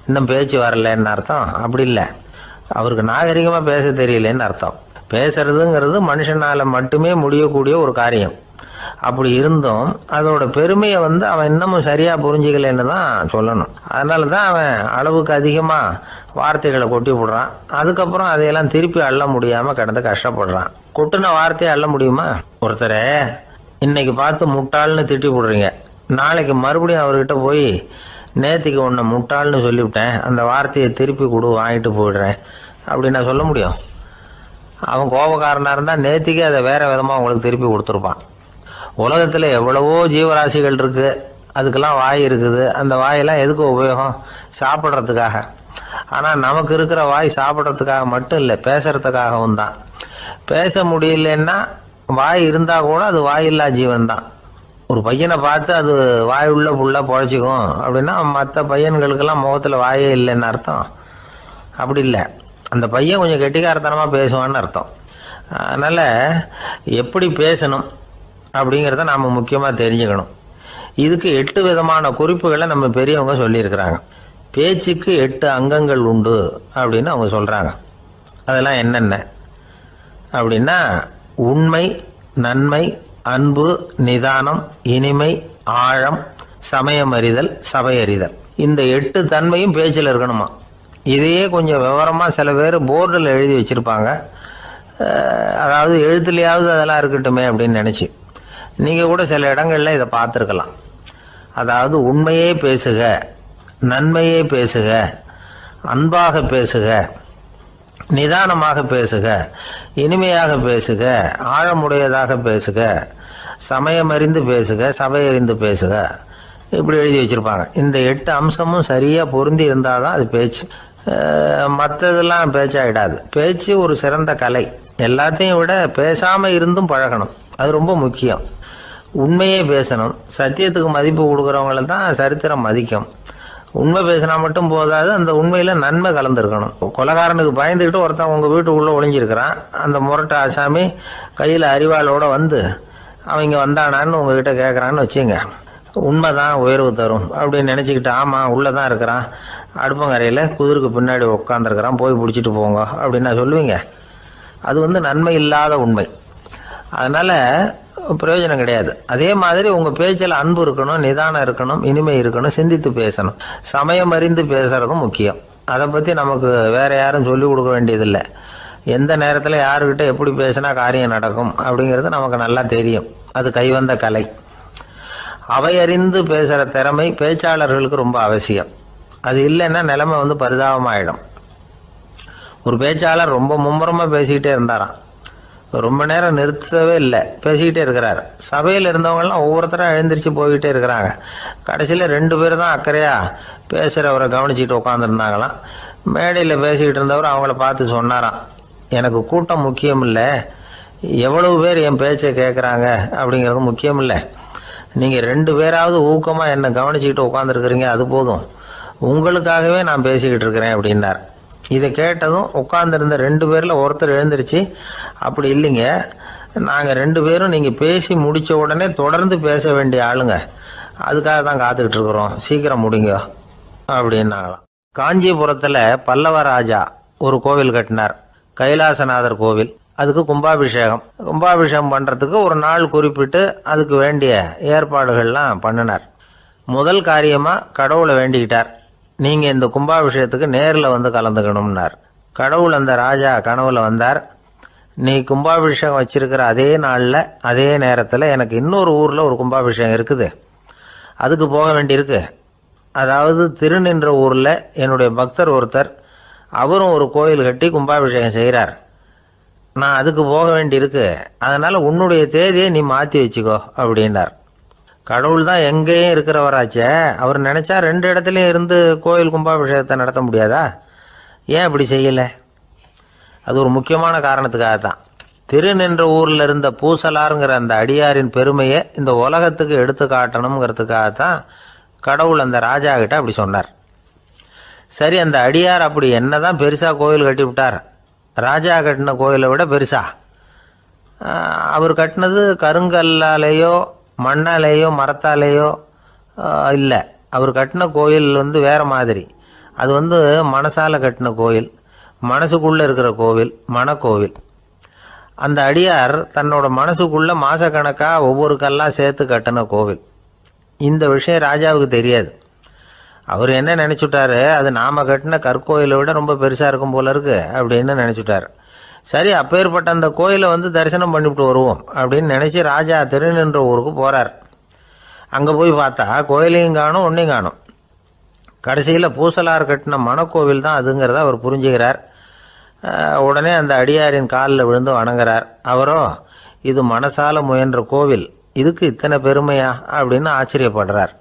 இன்னும் பேச்சு வரலன்னு அர்த்தம்? அப்படி இல்லை, அவருக்கு நாகரிகமாக பேச தெரியலன்னு அர்த்தம். பேசுறதுங்கிறது மனுஷனால் மட்டுமே முடியக்கூடிய ஒரு காரியம். அப்படி இருந்தும் அதோட பெருமையை அவன் இன்னமும் சரியாக புரிஞ்சிக்கலன்னு தான் சொல்லணும். அதனால தான் அவன் அளவுக்கு அதிகமாக வார்த்தைகளை கொட்டி விடுறான். அதுக்கப்புறம் அதையெல்லாம் திருப்பி அள்ள முடியாமல் கிடந்து கஷ்டப்படுறான். கொட்டின வார்த்தையை அள்ள முடியுமா? ஒருத்தரை இன்னைக்கு பார்த்து முட்டாள்னு திட்டி விடுறீங்க, நாளைக்கு மறுபடியும் அவர்கிட்ட போய் நேற்றுக்கு உன்னை முட்டாள்னு சொல்லிவிட்டேன், அந்த வார்த்தையை திருப்பி கொடு வாங்கிட்டு போயிடுறேன் அப்படின்னு நான் சொல்ல முடியும்? அவன் கோபக்காரனாக இருந்தால் நேற்றுக்கே அதை வேறு விதமாக உங்களுக்கு திருப்பி கொடுத்துருப்பான். உலகத்தில் எவ்வளவோ ஜீவராசிகள் இருக்குது, அதுக்கெல்லாம் வாய் இருக்குது. அந்த வாயெல்லாம் எதுக்கு உபயோகம்? சாப்பிட்றதுக்காக. ஆனால் நமக்கு இருக்கிற வாய் சாப்பிட்றதுக்காக மட்டும் இல்லை, பேசுறதுக்காகவும் தான். பேச முடியலன்னா வாய் இருந்தால் கூட அது வாயில்லா ஜீவன் தான். ஒரு பையனை பார்த்து அது வாய் உள்ள புள்ள பொழைச்சிக்கும் அப்படின்னா மற்ற பையன்களுக்கெல்லாம் முகத்தில் வாயே இல்லைன்னு அர்த்தம்? அப்படி இல்லை, அந்த பையன் கொஞ்சம் கெட்டிக்காரத்தனமாக பேசுவான்னு அர்த்தம். அதனால் எப்படி பேசணும் அப்படிங்கிறத நாம் முக்கியமாக தெரிஞ்சுக்கணும். இதுக்கு 8 விதமான குறிப்புகளை நம்ம பெரியவங்க சொல்லியிருக்கிறாங்க. பேச்சுக்கு 8 அங்கங்கள் உண்டு அப்படின்னு அவங்க சொல்கிறாங்க. அதெல்லாம் என்னென்ன அப்படின்னா, உண்மை, நன்மை, அன்பு, நிதானம், இனிமை, ஆழம், சமயமறிதல், சபையறிதல். இந்த 8 தன்மையும் பேச்சில் இருக்கணுமா. இதையே கொஞ்சம் விவரமாக சில பேர் போர்டில் எழுதி வச்சுருப்பாங்க. அதாவது எழுத்துலையாவது அதெல்லாம் இருக்கட்டுமே அப்படின்னு நினச்சி நீங்கள் கூட சில இடங்களில் இதை பார்த்துருக்கலாம். அதாவது உண்மையே பேசுக, நன்மையே பேசுக, அன்பாக பேசுக, நிதானமாக பேசுக, இனிமையாக பேசுக, ஆழமுடையதாக பேசுக, சமயமறிந்து பேசுக, சபையறிந்து பேசுக, இப்படி எழுதி வச்சுருப்பாங்க. இந்த 8 அம்சமும் சரியாக பொருந்தி இருந்தால் தான் அது பேச்சு. மற்றதெல்லாம் பேச்சாகிடாது. பேச்சு ஒரு சிறந்த கலை. எல்லாத்தையும் விட பேசாமல் இருந்தும் பழகணும், அது ரொம்ப முக்கியம். உண்மையே பேசணும். சத்தியத்துக்கு மதிப்பு கொடுக்குறவங்கள தான் சரித்திரம் மதிக்கும். உண்மை பேசினா மட்டும் போதாது, அந்த உண்மையில் நன்மை கலந்துருக்கணும். கொலைகாரனுக்கு பயந்துக்கிட்டு ஒருத்தன் உங்கள் வீட்டுக்குள்ளே ஒளிஞ்சிருக்கிறான். அந்த முரட்டு ஆசாமி கையில் அறிவாளோடு அவன் இங்கே வந்தானான்னு உங்ககிட்ட கேட்குறான்னு வச்சுங்க. உண்மைதான் உயர்வு தரும் அப்படின்னு நினச்சிக்கிட்டு, ஆமாம் உள்ளே தான் இருக்கிறான், அடுப்பங்கரையில் குதிருக்கு பின்னாடி உட்காந்துருக்கிறான், போய் பிடிச்சிட்டு போங்க அப்படின்னு நான் சொல்லுவீங்க? அது நன்மை இல்லாத உண்மை. அதனால் பிரயோஜனம் கிடையாது. அதே மாதிரி உங்கள் பேச்சில் அன்பு இருக்கணும், நிதானம் இருக்கணும், இனிமை இருக்கணும், சிந்தித்து பேசணும். சமயம் அறிந்து பேசுகிறதும் முக்கியம். அதை பற்றி நமக்கு வேறு யாரும் சொல்லிக் கொடுக்க வேண்டியதில்லை. எந்த நேரத்தில் யாருக்கிட்ட எப்படி பேசினா காரியம் நடக்கும் அப்படிங்கிறது நமக்கு நல்லா தெரியும். அது கைவந்த கலை. அவையறிந்து பேசுகிற திறமை பேச்சாளர்களுக்கு ரொம்ப அவசியம். அது இல்லைன்னா நிலைமை பரிதாபமாயிடும். ஒரு பேச்சாளர் ரொம்ப மும்முரமாக பேசிக்கிட்டே இருந்தாராம். ரொம்ப நேரம் நிறுத்தவே இல்லை, பேசிக்கிட்டே இருக்கிறார். சபையில் இருந்தவங்கெல்லாம் ஒவ்வொருத்தரும் எழுந்திரிச்சு போய்கிட்டே இருக்கிறாங்க. கடைசியில் 2 பேர் தான் அக்கறையாக பேசுகிறவரை கவனிச்சுட்டு உட்காந்துருந்தாங்களாம். மேடையில் பேசிக்கிட்டு இருந்தவர் அவங்கள பார்த்து சொன்னாராம், எனக்கு கூட்டம் முக்கியம் இல்லை, எவ்வளவு பேர் என் பேச்சை கேட்குறாங்க அப்படிங்கிறது முக்கியம் இல்லை, நீங்கள் 2 பேராவது ஊக்கமாக என்னை கவனிச்சுக்கிட்டு உட்காந்துருக்குறீங்க, அது போதும், உங்களுக்காகவே நான் பேசிக்கிட்டு இருக்கிறேன் அப்படின்னார். இதை கேட்டதும் உட்காந்துருந்த 2 பேரில் ஒருத்தர் எழுந்திருச்சு, அப்படி இல்லைங்க, நாங்கள் 2 பேரும் நீங்கள் பேசி முடித்த உடனே தொடர்ந்து பேச வேண்டிய ஆளுங்க, அதுக்காக தான் காத்துக்கிட்டு இருக்கிறோம், சீக்கிரம் முடிங்க அப்படின்னாங்களாம். காஞ்சிபுரத்தில் பல்லவ ராஜா ஒரு கோவில் கட்டினார், கைலாசநாதர் கோவில். அதுக்கு கும்பாபிஷேகம் பண்ணுறதுக்கு ஒரு நாள் குறிப்பிட்டு அதுக்கு வேண்டிய ஏற்பாடுகள்லாம் பண்ணினார். முதல் காரியமாக கடவுளை வேண்டிக்கிட்டார், நீங்கள் இந்த கும்பாபிஷேகத்துக்கு நேரில் வந்து கலந்துக்கணும்னார். கடவுள் அந்த ராஜா கனவுல வந்தார், நீ கும்பாபிஷேகம் வச்சிருக்கிற அதே நாளில் அதே நேரத்தில் எனக்கு இன்னொரு ஊரில் ஒரு கும்பாபிஷேகம் இருக்குது, அதுக்கு போக வேண்டியிருக்கு. அதாவது திருநின்ற ஊரில் என்னுடைய பக்தர் ஒருத்தர், அவரும் ஒரு கோயில் கட்டி கும்பாபிஷேகம் செய்கிறார், நான் அதுக்கு போக வேண்டியிருக்கு, அதனால் உன்னுடைய தேதியை நீ மாற்றி வச்சுக்கோ அப்படின்னார். கடவுள் தான் எங்கேயும் இருக்கிறவராச்சே, அவர் நினச்சா 2 இடத்துலையும் இருந்து கோயில் கும்பாபிஷேகத்தை நடத்த முடியாதா? ஏன் அப்படி செய்யலை? அது ஒரு முக்கியமான காரணத்துக்காக தான். திருநின்ற ஊரில் இருந்த பூசலாருங்கிற அந்த அடியாரின் பெருமையை இந்த உலகத்துக்கு எடுத்து காட்டணுங்கிறதுக்காகத்தான் கடவுள் அந்த ராஜா கிட்ட அப்படி சொன்னார். சரி, அந்த அடியார் அப்படி என்னதான் பெருசாக கோயில் கட்டி விட்டார்? ராஜா கட்டின கோயிலை விட பெருசா? அவர் கட்டினது கருங்கல்லாலேயோ மண்ணாலேயோ மரத்தாலேயோ இல்லை, அவர் கட்டின கோயில் வேறு மாதிரி. அது மனசால கட்டின கோயில், மனசுக்குள்ளே இருக்கிற கோவில், மனக்கோவில். அந்த அடியார் தன்னோட மனசுக்குள்ளே மாசக்கணக்காக ஒவ்வொரு கல்லாக சேர்த்து கட்டின கோவில். இந்த விஷயம் ராஜாவுக்கு தெரியாது. அவர் என்ன நினச்சுட்டாரு, அது நாம் கட்டின கற்கோயிலை விட ரொம்ப பெருசாக இருக்கும் போல இருக்கு அப்படின்னு நினச்சிட்டார். சரி, அப்பேற்பட்ட அந்த கோயிலை தரிசனம் பண்ணிவிட்டு வருவோம் அப்படின்னு நினச்சி ராஜா திருநின்ற ஊருக்கு போகிறார். அங்கே போய் பார்த்தா கோயிலையும் காணும், ஒன்றையும் காணும். கடைசியில் பூசலார் கட்டின மனக்கோவில் தான் அதுங்கிறத அவர் புரிஞ்சுக்கிறார். உடனே அந்த அடியாரின் காலில் விழுந்து வணங்குறார். அவரோ, இது மனசால முயன்ற கோவில், இதுக்கு இத்தனை பெருமையா அப்படின்னு ஆச்சரியப்படுறார்.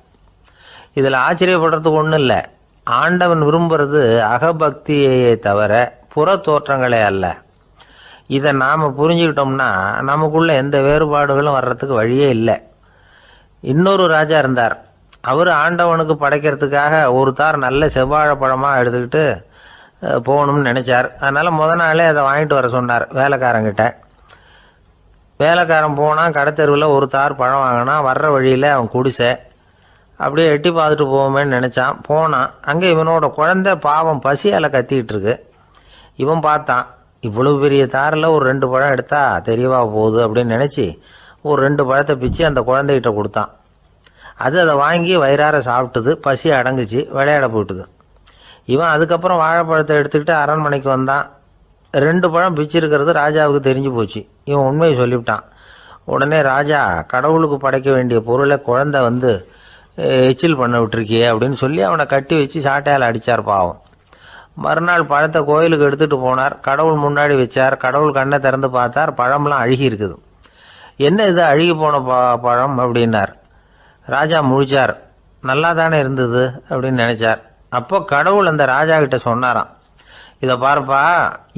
இதில் ஆச்சரியப்படுறதுக்கு ஒன்றும் இல்லை, ஆண்டவன் விரும்புறது அகபக்தியையே தவிர புற தோற்றங்களே அல்ல. இதை நாம் புரிஞ்சுக்கிட்டோம்னா நமக்குள்ள எந்த வேறுபாடுகளும் வர்றதுக்கு வழியே இல்லை. இன்னொரு ராஜா இருந்தார், அவர் ஆண்டவனுக்கு படைக்கிறதுக்காக ஒரு தார் நல்ல செவ்வாழைப்பழமாக எடுத்துக்கிட்டு போகணும்னு நினச்சார். அதனால் முத நாளே அதை வாங்கிட்டு வர சொன்னார் வேலைக்காரங்கிட்ட. வேலைக்காரன் போனால் கடைத்தெருவில் ஒரு தார் பழம் வாங்கினா, வர்ற வழியில் அவன் குடிசை, அப்படியே எட்டி பார்த்துட்டு போவோமேன்னு நினச்சான். போனான், அங்கே இவனோட குழந்தை பாவம் பசியால் கத்திக்கிட்டு இருக்கு. இவன் பார்த்தான், இவ்வளவு பெரிய தாரில் ஒரு 2 பழம் எடுத்தா தெரியவா போகுது அப்படின்னு நினச்சி ஒரு 2 பழத்தை பிச்சு அந்த குழந்தைகிட்ட கொடுத்தான். அது அதை வாங்கி வயிறார சாப்பிட்டுது, பசி அடங்குச்சு, விளையாட போயிட்டுது. இவன் அதுக்கப்புறம் வாழைப்பழத்தை எடுத்துக்கிட்டு அரண்மனைக்கு வந்தான். 2 பழம் பிச்சிருக்கிறது ராஜாவுக்கு தெரிஞ்சு போச்சு. இவன் உண்மையை சொல்லிவிட்டான். உடனே ராஜா, கடவுளுக்கு படைக்க வேண்டிய பொருளை குழந்தை எச்சில் பண்ண விட்டுருக்கியே அப்படின்னு சொல்லி அவனை கட்டி வச்சு சாட்டையால் அடித்தார் பாவம். மறுநாள் பழத்தை கோயிலுக்கு எடுத்துகிட்டு போனார், கடவுள் முன்னாடி வச்சார். கடவுள் கண்ணை திறந்து பார்த்தார், பழம்லாம் அழுகி இருக்குது. என்ன இது அழுகி போன பழம் அப்படின்னார். ராஜா முழிச்சார், நல்லா தானே இருந்தது அப்படின்னு நினச்சார். அப்போ கடவுள் அந்த ராஜா கிட்ட சொன்னாராம், இதை பாருப்பா,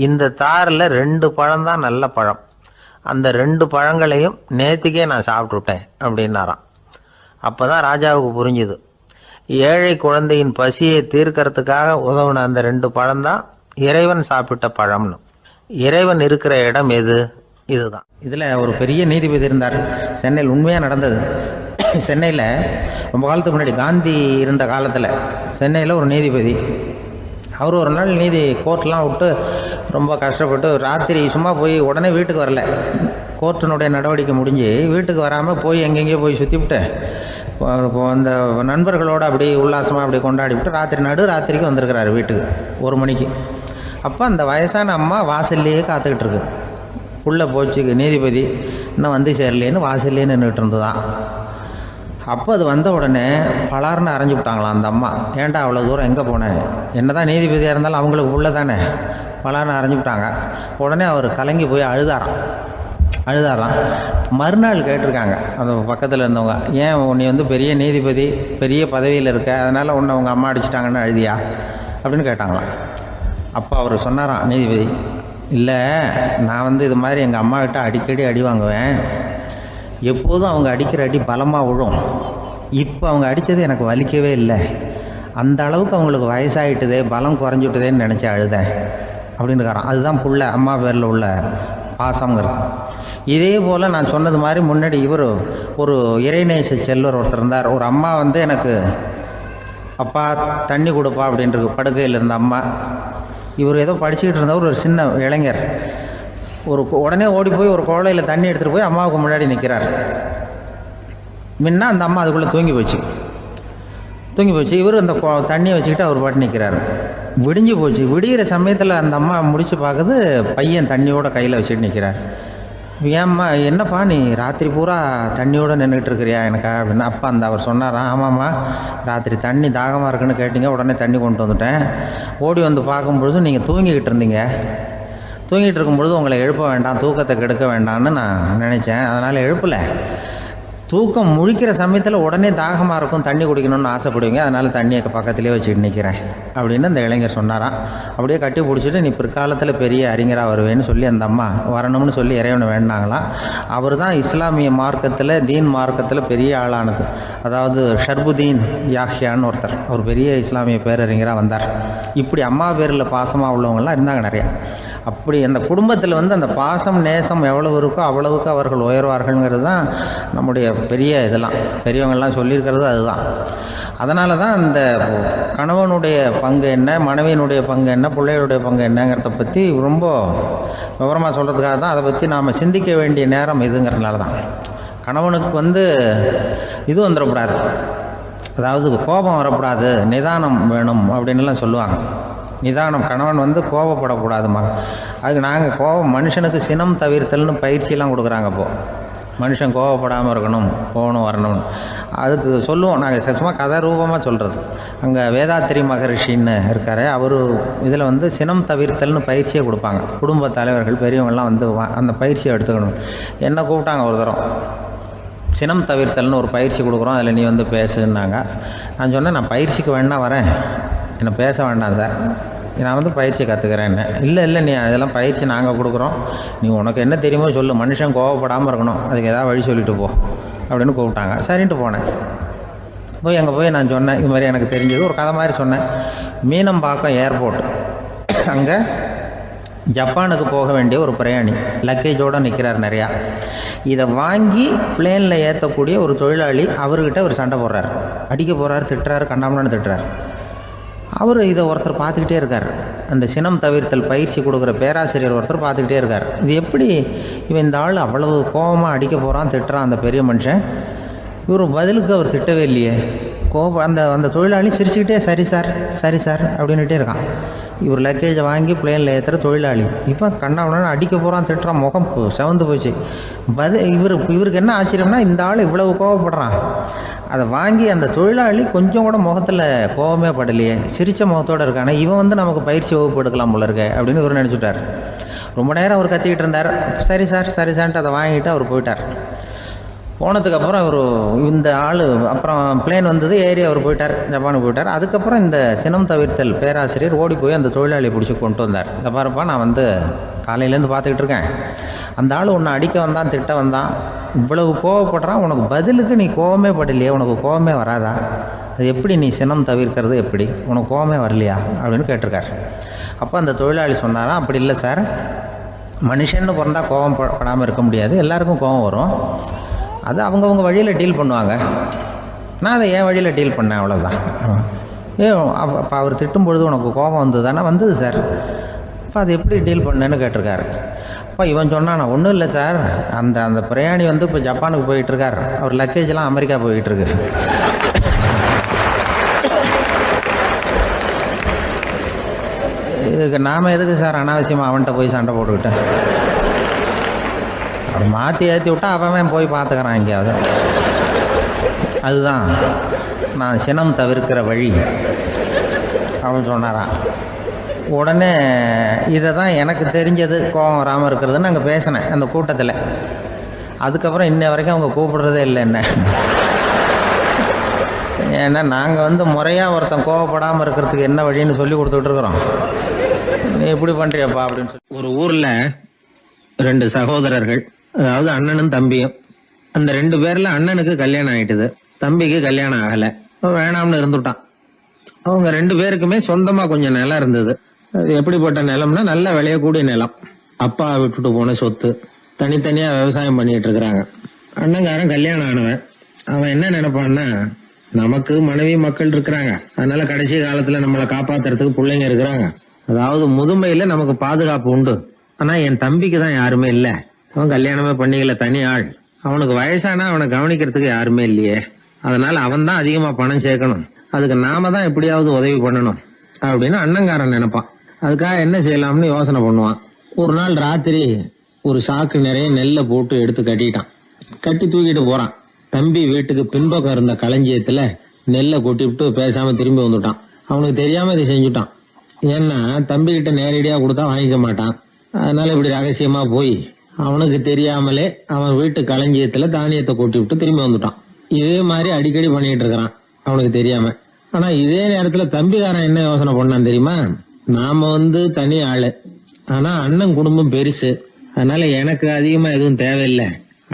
இந்த தாரில் 2 பழம் தான் நல்ல பழம், அந்த 2 பழங்களையும் நேற்றுக்கே நான் சாப்பிட்டுட்டேன் அப்படின்னாராம். அப்போ தான் ராஜாவுக்கு புரிஞ்சுது, ஏழை குழந்தையின் பசியை தீர்க்கறதுக்காக உதவுன அந்த 2 பழம்தான் இறைவன் சாப்பிட்ட பழம்னு. இறைவன் இருக்கிற இடம் எது? இதுதான். இதில் ஒரு பெரிய நீதிபதி இருந்தார், சென்னையில் உண்மையாக நடந்தது. சென்னையில் ரொம்ப காலத்துக்கு முன்னாடி காந்தி இருந்த காலத்தில் சென்னையில் ஒரு நீதிபதி, அவர் ஒரு நாள் கோர்ட்லாம் விட்டு ரொம்ப கஷ்டப்பட்டு ராத்திரி சும்மா போய் உடனே வீட்டுக்கு வரல. கோர்ட்டினுடைய நடவடிக்கை முடிஞ்சு வீட்டுக்கு வராமல் போய் எங்கெங்கேயோ போய் சுற்றிவிட்டு அந்த நண்பர்களோடு அப்படி உல்லாசமாக அப்படி கொண்டாடிவிட்டு ராத்திரிக்கு வந்திருக்கிறாரு வீட்டுக்கு 1 மணிக்கு. அப்போ அந்த வயசான அம்மா வாசல்லையே காத்துக்கிட்டு இருக்கு. உள்ளே போச்சு நீதிபதி, இன்னும் சேரலேன்னு வாசல்லையே நின்றுட்டு இருந்துதான். அப்போ அது வந்த உடனே பலார்னு அரைஞ்சி விட்டாங்களாம் அந்த அம்மா. ஏன்டா அவ்வளோ தூரம் எங்கே போனேன்? என்ன தான் நீதிபதியாக இருந்தாலும் அவங்களுக்கு உள்ள தானே, பலார்னு அரைஞ்சி விட்டாங்க. உடனே அவர் கலங்கி போய் அழுதாராம். மறுநாள் கேட்டிருக்காங்க அந்த பக்கத்தில் இருந்தவங்க, ஏன் நீ பெரிய நீதிபதி, பெரிய பதவியில் இருக்க, அதனால் உன்னை அவங்க அம்மா அடிச்சிட்டாங்கன்னு அழுதியா அப்படின்னு கேட்டாங்களாம். அப்போ அவர் சொன்னாராம் நீதிபதி, இல்லை நான் வந்து இது மாதிரி எங்கள் அம்மாக்கிட்ட அடிக்கடி அடி வாங்குவேன். எப்போதும் அவங்க அடிக்கிற அடி பலமாக விழும். இப்போ அவங்க அடித்தது எனக்கு வலிக்கவே இல்லை. அந்த அளவுக்கு அவங்களுக்கு வயசாகிட்டுதே, பலம் குறைஞ்சிட்டுதேன்னு நினச்சி அழுதேன் அப்படின்னு இருக்காராம். அதுதான் புள்ள அம்மா பேரில் உள்ள பாசங்கிறது. இதே போல் நான் சொன்னது மாதிரி முன்னாடி இவர் ஒரு இறைநேச செல்வர் ஒருத்தர் இருந்தார். ஒரு அம்மா வந்து எனக்கு அப்பா தண்ணி கொடுப்பா அப்படின்ட்டு படுக்கையில் இருந்த அம்மா. இவர் ஏதோ படிச்சுக்கிட்டு இருந்தவர், ஒரு சின்ன இளைஞர் உடனே ஓடி போய் ஒரு குவளையில் தண்ணி எடுத்துகிட்டு போய் அம்மாவுக்கு முன்னாடி நிற்கிறார். முன்ன அந்த அம்மா அதுக்குள்ளே தூங்கி போச்சு. இவர் அந்த தண்ணியை வச்சுக்கிட்டு அவர் பாட்டு நிற்கிறார். விடிஞ்சு போச்சு. விடிகிற சமயத்தில் அந்த அம்மா முடிச்சு பார்க்குது, பையன் தண்ணியோட கையில் வச்சுட்டு நிற்கிறார். ஏம்மா என்னப்பா நீ ராத்திரி பூரா தண்ணியோடு நின்றுட்டு இருக்கிறியா எனக்கா அப்படின்னு. அப்பா அவர் சொன்னாராம், ஆமாம்மா ராத்திரி தண்ணி தாகமாக இருக்குன்னு கேட்டிங்க, உடனே தண்ணி கொண்டு வந்துட்டேன். ஓடி வந்து பார்க்கும்பொழுது நீங்கள் தூங்கிக்கிட்டு இருந்தீங்க. தூங்கிட்டு இருக்கும்பொழுது உங்களை எழுப்ப வேண்டாம், தூக்கத்தை கெடுக்க வேண்டாம்னு நான் நினச்சேன். அதனால் எழுப்பலை. தூக்கம் முழிக்கிற சமயத்தில் உடனே தாகமாக இருக்கும், தண்ணி குடிக்கணும்னு ஆசைப்படுவீங்க, அதனால் தண்ணியை பக்கத்துலேயே வச்சுட்டு நிற்கிறேன் அப்படின்னு அந்த இளைஞர் சொன்னாராம். அப்படியே கட்டி பிடிச்சிட்டு நீ பிற்காலத்தில் பெரிய அறிஞராக வருவேன்னு சொல்லி அந்த அம்மா வரணும்னு சொல்லி இறைவனை வேண்டாங்களாம். அவர் தான் இஸ்லாமிய மார்க்கத்தில், தீன் மார்க்கத்தில் பெரிய ஆளானது. அதாவது ஷர்புதீன் யாஹ்யான்னு ஒருத்தர், அவர் பெரிய இஸ்லாமிய பேரறிஞராக வந்தார். இப்படி அம்மா பேரில் பாசமாக உள்ளவங்கள்லாம் இருந்தாங்க நிறையா. அப்படி அந்த குடும்பத்தில் வந்து அந்த பாசம் நேசம் எவ்வளவு இருக்கோ அவ்வளவுக்கு அவர்கள் உயர்வார்கள்ங்கிறது தான் நம்முடைய பெரிய இதெல்லாம் பெரியவங்கள்லாம் சொல்லியிருக்கிறது அதுதான். அதனால தான் அந்த கணவனுடைய பங்கு என்ன, மனைவியினுடைய பங்கு என்ன, பிள்ளைகளுடைய பங்கு என்னங்கிறத பற்றி ரொம்ப விவரமாக சொல்கிறதுக்காக தான் அதை பற்றி நாம் சிந்திக்க வேண்டிய நேரம் இதுங்கிறதுனால தான். கணவனுக்கு வந்து இது வந்துடக்கூடாது, அதாவது கோபம் வரக்கூடாது, நிதானம் வேணும் அப்படின்லாம் சொல்லுவாங்க. நிதானம், கணவன் வந்து கோபப்படக்கூடாதுமா. அதுக்கு நாங்கள் மனுஷனுக்கு சினம் தவிர்த்தல்னு பயிற்சியெல்லாம் கொடுக்குறாங்க. இப்போது மனுஷன் கோபப்படாமல் இருக்கணும், போகணும் வரணும்னு அதுக்கு சொல்லுவோம் நாங்கள். சும்மா கதை ரூபமாக சொல்கிறது. அங்கே வேதாத்திரி மகரிஷின்னு இருக்கார், அவர் இதில் வந்து சினம் தவிர்த்தல்னு பயிற்சியை கொடுப்பாங்க. குடும்ப தலைவர்கள் பெரியவங்கள்லாம் வந்து அந்த பயிற்சியை எடுத்துக்கணும். என்னை கூப்பிட்டாங்க ஒரு தரம், சினம் தவிர்த்தல்னு ஒரு பயிற்சி கொடுக்குறோம், அதில் நீ வந்து பேசுன்னாங்க. நான் சொன்னேன், நான் பயிற்சிக்கு வேணா வரேன், என்னை பேச வேண்டாம் சார், நான் வந்து பயிற்சி கற்றுக்கிறேன்னு. இல்லை நீ அதெல்லாம் பயிற்சி நாங்கள் கொடுக்குறோம், நீ உனக்கு என்ன தெரியுமோ சொல்லு, மனுஷன் கோவப்படாமல் இருக்கணும், அதுக்கு ஏதாவது வழி சொல்லிட்டு போ அப்படின்னு கூப்பிட்டாங்க. சரின்ட்டு போனேன். போய் அங்கே போய் நான் சொன்னேன், இது மாதிரி எனக்கு தெரிஞ்சது ஒரு கதை மாதிரி சொன்னேன். மீனம்பாக்கம் ஏர்போர்ட், அங்கே ஜப்பானுக்கு போக வேண்டிய ஒரு பிரயாணி லக்கேஜோடு நிற்கிறார் நிறையா. இதை வாங்கி பிளேனில் ஏற்றக்கூடிய ஒரு தொழிலாளி அவர்கிட்ட ஒரு சண்டை போடுறார், அடிக்க போகிறார், திட்டுறாரு, கண்டாமலான்னு திட்டுறார். அவர் இதை ஒருத்தர் பார்த்துக்கிட்டே இருக்கார். அந்த சினம் தவிர்த்தல் பயிற்சி கொடுக்குற பேராசிரியர் ஒருத்தர் பார்த்துக்கிட்டே இருக்கார். இது எப்படி இவன் இந்த ஆள் அவ்வளவு கோபமாக அடிக்க போகிறான், திட்டுறான் அந்த பெரிய மனுஷன், இவர் பதிலுக்கு அவர் திட்டவே இல்லையே. அந்த தொழிலாளி சிரிச்சுக்கிட்டே சரி சார் அப்படின்னுட்டே இருக்கான். இவர் லக்கேஜை வாங்கி பிளேனில் ஏற்றுற தொழிலாளி இப்போ கண்ணாவுடனே அடிக்க போகிறான், திட்டுறான், முகம் செவந்து போச்சு. இவருக்கு என்ன ஆச்சரியம்னா, இந்த ஆள் இவ்வளவு கோவப்படுறான், அதை வாங்கி அந்த தொழிலாளி கொஞ்சம் கூட முகத்தில் கோபமே படலையே, சிரித்த முகத்தோடு இருக்கானே, இவன் வந்து நமக்கு பயிற்சி வகுப்பு எடுக்கலாம் போல இருக்க அப்படின்னு இவர் நினச்சிட்டார். ரொம்ப நேரம் அவர் கத்திக்கிட்டு இருந்தார். சரி சார்ன்ட்டு அதை வாங்கிட்டு அவர் போயிட்டார். போனதுக்கப்புறம் அவர் இந்த ஆள் அப்புறம் பிளேன் வந்தது, ஏறி அவர் போயிட்டார், ஜப்பானுக்கு போயிட்டார். அதுக்கப்புறம் இந்த சினம் தவிர்த்தல் பேராசிரியர் ஓடி போய் அந்த தொழிலாளியை பிடிச்சி கொண்டு வந்தார். இந்த பாருப்பா, நான் வந்து காலையிலேருந்து பார்த்துக்கிட்டு இருக்கேன், அந்த ஆள் உன்னை அடிக்க வந்தான், திட்ட வந்தான், இவ்வளவு கோவப்படுறான், உனக்கு பதிலுக்கு நீ கோவமே படலையே, உனக்கு கோவமே வராதா, அது எப்படி நீ சினம் தவிர்க்கிறது, எப்படி உனக்கு கோவமே வரலையா அப்படின்னு கேட்டிருக்கார். அப்போ அந்த தொழிலாளி சொன்னாராம், அப்படி இல்லை சார், மனுஷன்னு பிறந்தால் கோவம் படாமல் இருக்க முடியாது, எல்லாருக்கும் கோவம் வரும், அது அவங்கவுங்க வழியில் டீல் பண்ணுவாங்க, நான் அதை என் வழியில் டீல் பண்ணேன், அவ்வளோதான். அப்போ அவர் திட்டும் பொழுது உனக்கு கோபம் வந்ததுதானே? வந்தது சார். அப்போ அது எப்படி டீல் பண்ணேன்னு கேட்டிருக்காரு. அப்போ இவன் சொன்னான், நான் ஒன்றும் இல்லை சார், அந்த பிரயாணி வந்து இப்போ ஜப்பானுக்கு போயிட்டுருக்கார், அவர் லக்கேஜெலாம் அமெரிக்கா போயிட்டுருக்கு, இதுக்கு நாம் எதுக்கு சார் அனாவசியமாக அவன்கிட்ட போய் சண்டை போட்டுக்கிட்டேன், அப்படி மாற்றி ஏற்றி விட்டா அவன் போய் பார்த்துக்கிறான் எங்கேயாவது. அதுதான் நான் சினம் தவிர்க்கிற வழி அப்படின்னு சொன்னாரான். உடனே இதை தான் எனக்கு தெரிஞ்சது கோபம் வராமல் இருக்கிறதுன்னு அங்கே பேசினேன் அந்த கூட்டத்தில். அதுக்கப்புறம் இன்ன வரைக்கும் அவங்க கூப்பிடுறதே இல்லை என்ன. ஏன்னா நாங்கள் வந்து முறையாக ஒருத்தன் கோவப்படாமல் இருக்கிறதுக்கு என்ன வழின்னு சொல்லி கொடுத்துட்ருக்குறோம். நீ எப்படி பண்றியப்பா அப்படின்னு சொல்லி. ஒரு ஊர்ல 2 சகோதரர்கள், அதாவது அண்ணனும் தம்பியும். அந்த 2 பேர்ல அண்ணனுக்கு கல்யாணம் ஆயிட்டுது, தம்பிக்கு கல்யாணம் ஆகல. வேணாம்னு இருந்துட்டான். அவங்க 2 பேருக்குமே சொந்தமா கொஞ்சம் நிலம் இருந்தது. அது எப்படிப்பட்ட நிலம்னா நல்ல விளையக்கூடிய நிலம். அப்பா விட்டுட்டு போன சொத்து. தனித்தனியா விவசாயம் பண்ணிட்டு இருக்கிறாங்க. அண்ணங்காரன் கல்யாணம் ஆனவன். அவன் என்ன நினைப்பான்னா, நமக்கு மனைவி மக்கள் இருக்கிறாங்க, அதனால கடைசி காலத்துல நம்மளை காப்பாத்துறதுக்கு பிள்ளைங்க இருக்கிறாங்க, அதாவது முதுமையில நமக்கு பாதுகாப்பு உண்டு. ஆனா என் தம்பிக்கு தான் யாருமே இல்ல. அவன் கல்யாணமே பண்ணிக்கல, தனி ஆள். அவனுக்கு வயசானா அவனை கவனிக்கிறதுக்கு யாருமே இல்லையே, அதனால அவன் தான் அதிகமா பணம் சேர்க்கணும், அதுக்கு நாம தான் எப்படியாவது உதவி பண்ணணும் அப்படின்னு அண்ணங்காரன் நினைப்பான். அதுக்காக என்ன செய்யலாம்னு யோசனை பண்ணுவான். ஒரு நாள் ராத்திரி ஒரு சாக்கு நிறைய நெல்லை போட்டு எடுத்து கட்டிட்டான். கட்டி தூக்கிட்டு போறான். தம்பி வீட்டுக்கு பின்பக்கம் இருந்த களஞ்சியத்துல நெல்லை கொட்டிவிட்டு பேசாம திரும்பி வந்துட்டான். அவனுக்கு தெரியாம இதை செஞ்சுட்டான். ஏன்னா தம்பி கிட்ட நேரடியா கொடுத்தா வாங்கிக்க மாட்டான். அதனால இப்படி ரகசியமா போய் அவனுக்கு தெரியாமலே அவன் வீட்டு களஞ்சியத்துல தானியத்தை கொட்டி விட்டு திரும்பி வந்துட்டான். இதே மாதிரி அடிக்கடி பண்ணிட்டு இருக்கிறான் அவனுக்கு தெரியாம. ஆனா இதே நேரத்துல தம்பிக்காரன் என்ன யோசனை பண்ணான் தெரியுமா? நாம தனி ஆளு, ஆனா அண்ணன் குடும்பம் பெருசு, அதனால எனக்கு அதிகமா எதுவும் தேவையில்லை,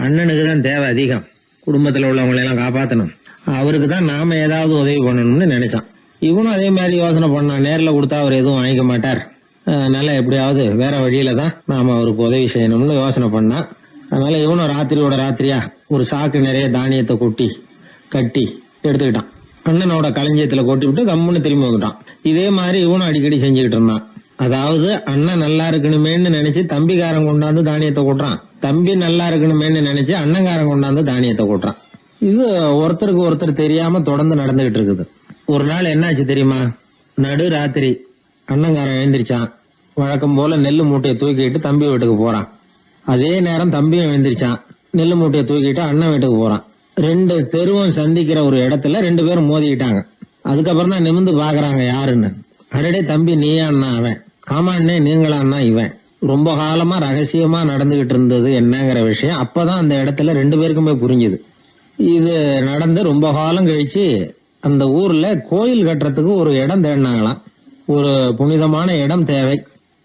அண்ணனுக்கு தான் தேவை அதிகம், குடும்பத்துல உள்ளவங்களை எல்லாம் காப்பாத்தணும், அவருக்கு தான் நாம ஏதாவது உதவி பண்ணணும்னு நினைச்சான். இவனும் அதே மாதிரி யோசனை பண்ணான். நேரில் கொடுத்தா அவர் எதுவும் வாங்கிக்க மாட்டார், அதனால எப்படியாவது வேற வழியில தான் நாம அவருக்கு உதவி செய்யணும்னு யோசனை பண்ணான். அதனால இவனும் ராத்திரியோட ராத்திரியா ஒரு சாக்கு நிறைய தானியத்தை கொட்டி கட்டி எடுத்துக்கிட்டான். அண்ணனோட களஞ்சியத்துல கொட்டி விட்டு கம்முன்னு திரும்பி வந்துட்டான். இதே மாதிரி இவனும் அடிக்கடி செஞ்சுக்கிட்டு இருந்தான். அதாவது அண்ணன் நல்லா இருக்கணுமேன்னு நினைச்சு தம்பிக்காரன் கொண்டாந்து தானியத்தை கொட்டுறான், தம்பி நல்லா இருக்கணுமேன்னு நினைச்சு அண்ணங்காரன் கொண்டாந்து தானியத்தை கொட்டுறான். இது ஒருத்தருக்கு ஒருத்தர் தெரியாம தொடர்ந்து நடந்துகிட்டு இருக்குது. ஒரு நாள் என்னாச்சு தெரியுமா? நடு ராத்திரி அண்ணங்காரன் எழுந்திரிச்சான். வழக்கம் போல நெல்லு மூட்டையை தூக்கிட்டு தம்பி வீட்டுக்கு போறான். அதே நேரம் தம்பியும் எழுந்திரிச்சான். நெல்லு மூட்டையை தூக்கிட்டு அண்ணன் வீட்டுக்கு போறான். 2 தெருவும் சந்திக்கிற ஒரு இடத்துல 2 பேரும் மோதிக்கிட்டாங்க. அதுக்கப்புறம் தான் நிமிந்து பாக்குறாங்க யாருன்னு. அடடே தம்பி நீயா அண்ணா அவன், ஆமா அண்ணே நீங்களா அண்ணா இவன். ரொம்ப காலமா ரகசியமா நடந்துகிட்டு இருந்தது என்னங்கிற விஷயம் அப்பதான் அந்த இடத்துல 2 பேருக்குமே புரிஞ்சுது. இது நடந்து ரொம்ப காலம் கழிச்சு அந்த ஊர்ல கோயில் கட்டுறதுக்கு ஒரு இடம் தேடினாங்களாம். ஒரு புனிதமான இடம் தேவை,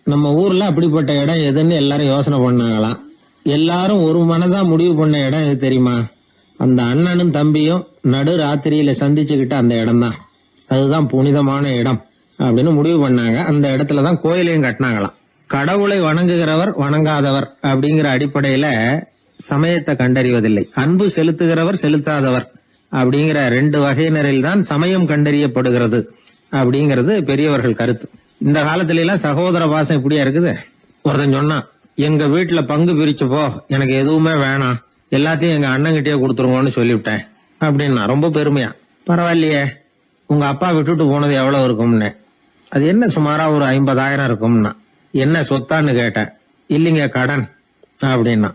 நம்ம ஊர்ல அப்படிப்பட்ட இடம் எதுன்னு எல்லாரும் யோசனை பண்ணாங்களாம். எல்லாரும் ஒரு மனதா முடிவு பண்ண இடம் எது தெரியுமா? அந்த அண்ணனும் தம்பியும் நடு ராத்திரியில சந்திச்சுக்கிட்ட அந்த இடம் தான். அதுதான் புனிதமான இடம் அப்படின்னு முடிவு பண்ணாங்க. அந்த இடத்துலதான் கோயிலையும் கட்டினாங்களாம். கடவுளை வணங்குகிறவர் வணங்காதவர் அப்படிங்கிற அடிப்படையில சமயத்தை கண்டறிவதில்லை, அன்பு செலுத்துகிறவர் செலுத்தாதவர் அப்படிங்கிற 2 வகையினரில் தான் சமயம் கண்டறியப்படுகிறது அப்படிங்கிறது பெரியவர்கள் கருத்து. இந்த காலத்துல எல்லாம் சகோதர பாசம் இப்படியா இருக்குது. ஒருத்தன் சொன்னான், எங்க வீட்டுல பங்கு பிரிச்சு போ, எனக்கு எதுவுமே வேணாம், எல்லாத்தையும் எங்க அண்ணன்கிட்டயே கொடுத்துருங்கன்னு சொல்லிவிட்டேன் அப்படின்னா ரொம்ப பெருமையா. பரவாயில்லையே, உங்க அப்பா விட்டுட்டு போனது எவ்வளவு இருக்கும்னு. அது என்ன சுமாரா ஒரு 50,000 இருக்கும்னா. என்ன சொத்தான்னு கேட்டேன். இல்லைங்க கடன் அப்படின்னா.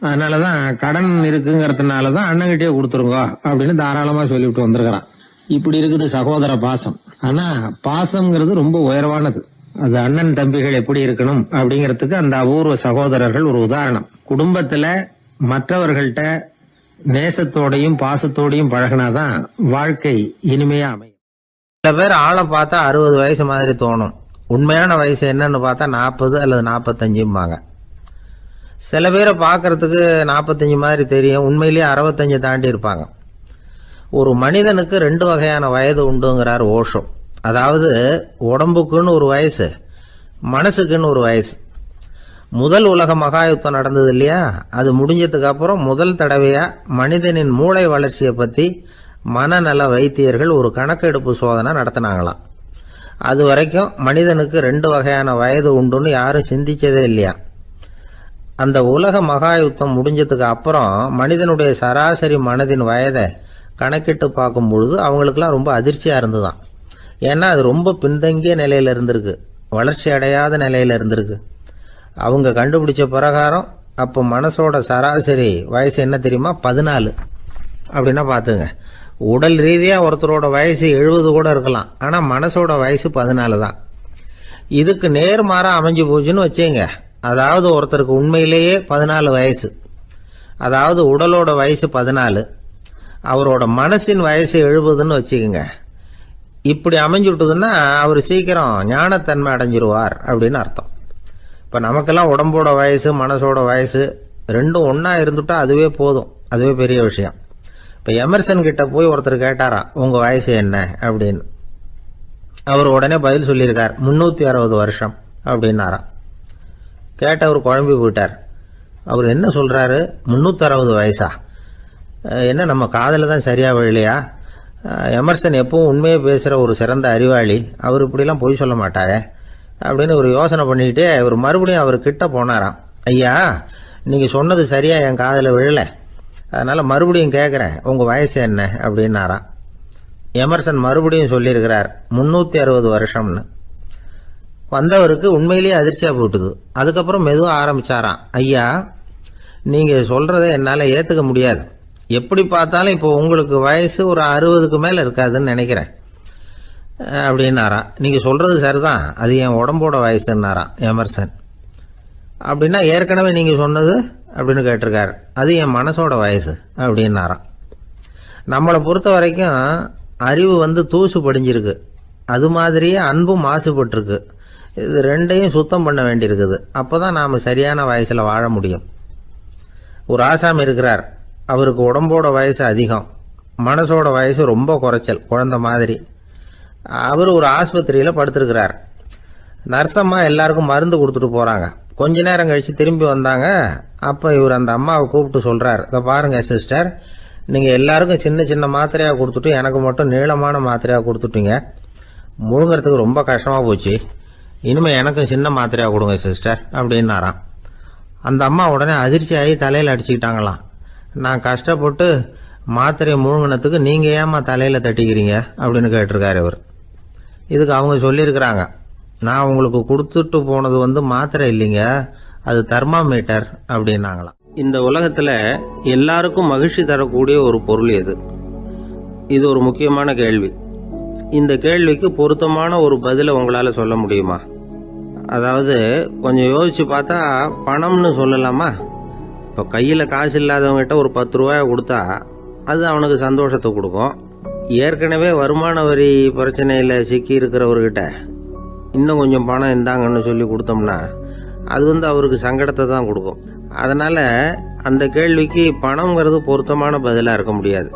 அதனாலதான் கடன் இருக்குங்கிறதுனாலதான் அண்ணன்கிட்டயே கொடுத்துருங்க அப்படின்னு தாராளமா சொல்லிவிட்டு வந்திருக்கிறான். இப்படி இருக்குது சகோதர பாசம். ஆனா பாசம்ங்கிறது ரொம்ப உயர்வானது. அது அண்ணன் தம்பிகள் எப்படி இருக்கணும் அப்படிங்கறதுக்கு அந்த அபூர்வ சகோதரர்கள் ஒரு உதாரணம். குடும்பத்துல மற்றவர்கள்ட்ட நேசத்தோடையும் பாசத்தோடையும் பழகினாதான் வாழ்க்கை இனிமையா அமையும். சில பேர் ஆளை பார்த்தா 60 வயசு மாதிரி தோணும், உண்மையான வயசு என்னன்னு பார்த்தா 40 அல்லது 45. சில பேரை பார்க்கறதுக்கு 45 மாதிரி தெரியும், உண்மையிலேயே 65 தாண்டி இருப்பாங்க. ஒரு மனிதனுக்கு 2 வகையான வயது உண்டுங்கிறார் ஓஷோ. அதாவது உடம்புக்குன்னு ஒரு வயசு, மனசுக்குன்னு ஒரு வயசு. முதல் உலக மகாயுத்தம் நடந்தது இல்லையா, அது முடிஞ்சதுக்கு அப்புறம் முதல் தடவையா மனிதனின் மூளை வளர்ச்சியை பத்தி மனநல வைத்தியர்கள் ஒரு கணக்கெடுப்பு சோதனை நடத்தினாங்களாம். அது வரைக்கும் மனிதனுக்கு 2 வகையான வயது உண்டுன்னு யாரும் சிந்திச்சதே இல்லையா. அந்த உலக மகாயுத்தம் முடிஞ்சதுக்கு அப்புறம் மனிதனுடைய சராசரி மனதின் வயதை கணக்கிட்டு பார்க்கும் பொழுது அவங்களுக்குலாம் ரொம்ப அதிர்ச்சியா இருந்துதான். ஏன்னா அது ரொம்ப பின்தங்கிய நிலையில இருந்திருக்கு, வளர்ச்சி அடையாத நிலையில இருந்திருக்கு. அவங்க கண்டுபிடிச்ச பிரகாரம் அப்போ மனசோட சராசரி வயசு என்ன தெரியுமா? 14. அப்படின்னா பாத்துங்க, உடல் ரீதியா ஒருத்தரோட வயசு 70 கூட இருக்கலாம், ஆனா மனசோட வயசு 14 தான். இதுக்கு நேர்மாறா அமைஞ்சு போச்சுன்னு வச்சுங்க. அதாவது ஒருத்தருக்கு உண்மையிலேயே 14 வயசு, அதாவது உடலோட வயசு 14, அவரோட மனசின் வயசு 70ன்னு வச்சுக்கோங்க. இப்படி அமைஞ்சுட்டுதுன்னா அவர் சீக்கிரம் ஞானத்தன்மை அடைஞ்சிருவார் அப்படின்னு அர்த்தம். இப்போ நமக்கெல்லாம் உடம்போட வயசு மனசோட வயசு ரெண்டும் ஒன்றா இருந்துட்டா அதுவே போதும், அதுவே பெரிய விஷயம். இப்போ எமர்சன் கிட்ட போய் ஒருத்தர் கேட்டாராம், உங்கள் வயசு என்ன அப்படின்னு. அவர் உடனே பதில் சொல்லியிருக்கார், 360 வருஷம் அப்படின்னாராம். கேட்டவர் குழம்பி போயிட்டார். அவர் என்ன சொல்கிறாரு, 360 வயசா? என்ன நம்ம காதில் தான் சரியாக விழலையா? எமர்சன் எப்பவும் உண்மையை பேசுகிற ஒரு சிறந்த அறிவாளி, அவர் இப்படிலாம் பொய் சொல்ல மாட்டாரே அப்படின்னு ஒரு யோசனை பண்ணிக்கிட்டே இவர் மறுபடியும் அவர் கிட்ட போனாராம். ஐயா, நீங்கள் சொன்னது சரியாக என் காதில் விழலை, அதனால் மறுபடியும் கேட்குறேன், உங்கள் வயசு என்ன அப்படின்னாராம். எமர்சன் மறுபடியும் சொல்லியிருக்கிறார், 360 வருஷம்னு. வந்தவருக்கு உண்மையிலேயே அதிர்ச்சியாக போட்டுது. அதுக்கப்புறம் மெதுவாக ஆரம்பித்தாராம், ஐயா, நீங்கள் சொல்கிறத என்னால் ஏற்றுக்க முடியாது. எப்படி பார்த்தாலும் இப்போ உங்களுக்கு வயசு ஒரு 60க்கு மேலே இருக்காதுன்னு நினைக்கிறேன் அப்படின்னாராம். நீங்கள் சொல்கிறது சரிதான், அது என் உடம்போட வயசுன்னாராம் எமர்சன். அப்படின்னா ஏற்கனவே நீங்கள் சொன்னது அப்படின்னு கேட்டிருக்காரு, அது என் மனசோட வயசு அப்படின்னாராம். நம்மளை பொறுத்த வரைக்கும் அறிவு தூசு படிஞ்சிருக்கு, அது மாதிரியே அன்பும் மாசுபட்டிருக்கு. இது ரெண்டையும் சுத்தம் பண்ண வேண்டியிருக்குது. அப்போ தான் நாம் சரியான வயசில் வாழ முடியும். ஒரு ஆசாமி இருக்கிறார், அவருக்கு உடம்போட வயசு அதிகம், மனசோட வயசு ரொம்ப குறைச்சல், குழந்தை மாதிரி. அவர் ஒரு ஆஸ்பத்திரியில் படுத்திருக்கிறார். நர்சம்மா எல்லாருக்கும் மருந்து கொடுத்துட்டு போகிறாங்க. கொஞ்ச நேரம் கழித்து திரும்பி வந்தாங்க. அப்போ இவர் அந்த அம்மாவை கூப்பிட்டு சொல்கிறார், இதை பாருங்கள் சிஸ்டர், நீங்கள் எல்லாருக்கும் சின்ன சின்ன மாத்திரையாக கொடுத்துட்டு எனக்கு மட்டும் நீளமான மாத்திரையாக கொடுத்துட்டீங்க. முழுங்கிறதுக்கு ரொம்ப கஷ்டமாக போச்சு. இனிமேல் எனக்கும் சின்ன மாத்திரையாக கொடுங்க சிஸ்டர் அப்படின்னாராம். அந்த அம்மா உடனே அதிர்ச்சியாகி தலையில் அடிச்சுக்கிட்டாங்களாம். நான் கஷ்டப்பட்டு மாத்திரையை முழுங்கினத்துக்கு நீங்கள் ஏமா தலையில் தட்டிக்கிறீங்க அப்படின்னு கேட்டிருக்காரு இவர். இதுக்கு அவங்க சொல்லியிருக்கிறாங்க, நான் உங்களுக்கு கொடுத்துட்டு போனது மாத்திரை இல்லைங்க, அது தெர்மாமீட்டர் அப்படின்னாங்களாம். இந்த உலகத்தில் எல்லாருக்கும் மகிழ்ச்சி தரக்கூடிய ஒரு பொருள் எது? இது ஒரு முக்கியமான கேள்வி. இந்த கேள்விக்கு பொருத்தமான ஒரு பதிலை உங்களால் சொல்ல முடியுமா? அதாவது கொஞ்சம் யோசித்து பார்த்தா பணம்னு சொல்லலாமா? இப்போ கையில் காசு இல்லாதவங்ககிட்ட ஒரு 10 ரூபாயை கொடுத்தா அது அவனுக்கு சந்தோஷத்தை கொடுக்கும். ஏற்கனவே வருமான வரி பிரச்சனையில் சிக்கி இருக்கிறவர்கிட்ட இன்னும் கொஞ்சம் பணம் இருந்தாங்கன்னு சொல்லி கொடுத்தோம்னா அது அவருக்கு சங்கடத்தை தான் கொடுக்கும். அதனால் அந்த கேள்விக்கு பணம்ங்கிறது பொருத்தமான பதிலாக இருக்க முடியாது.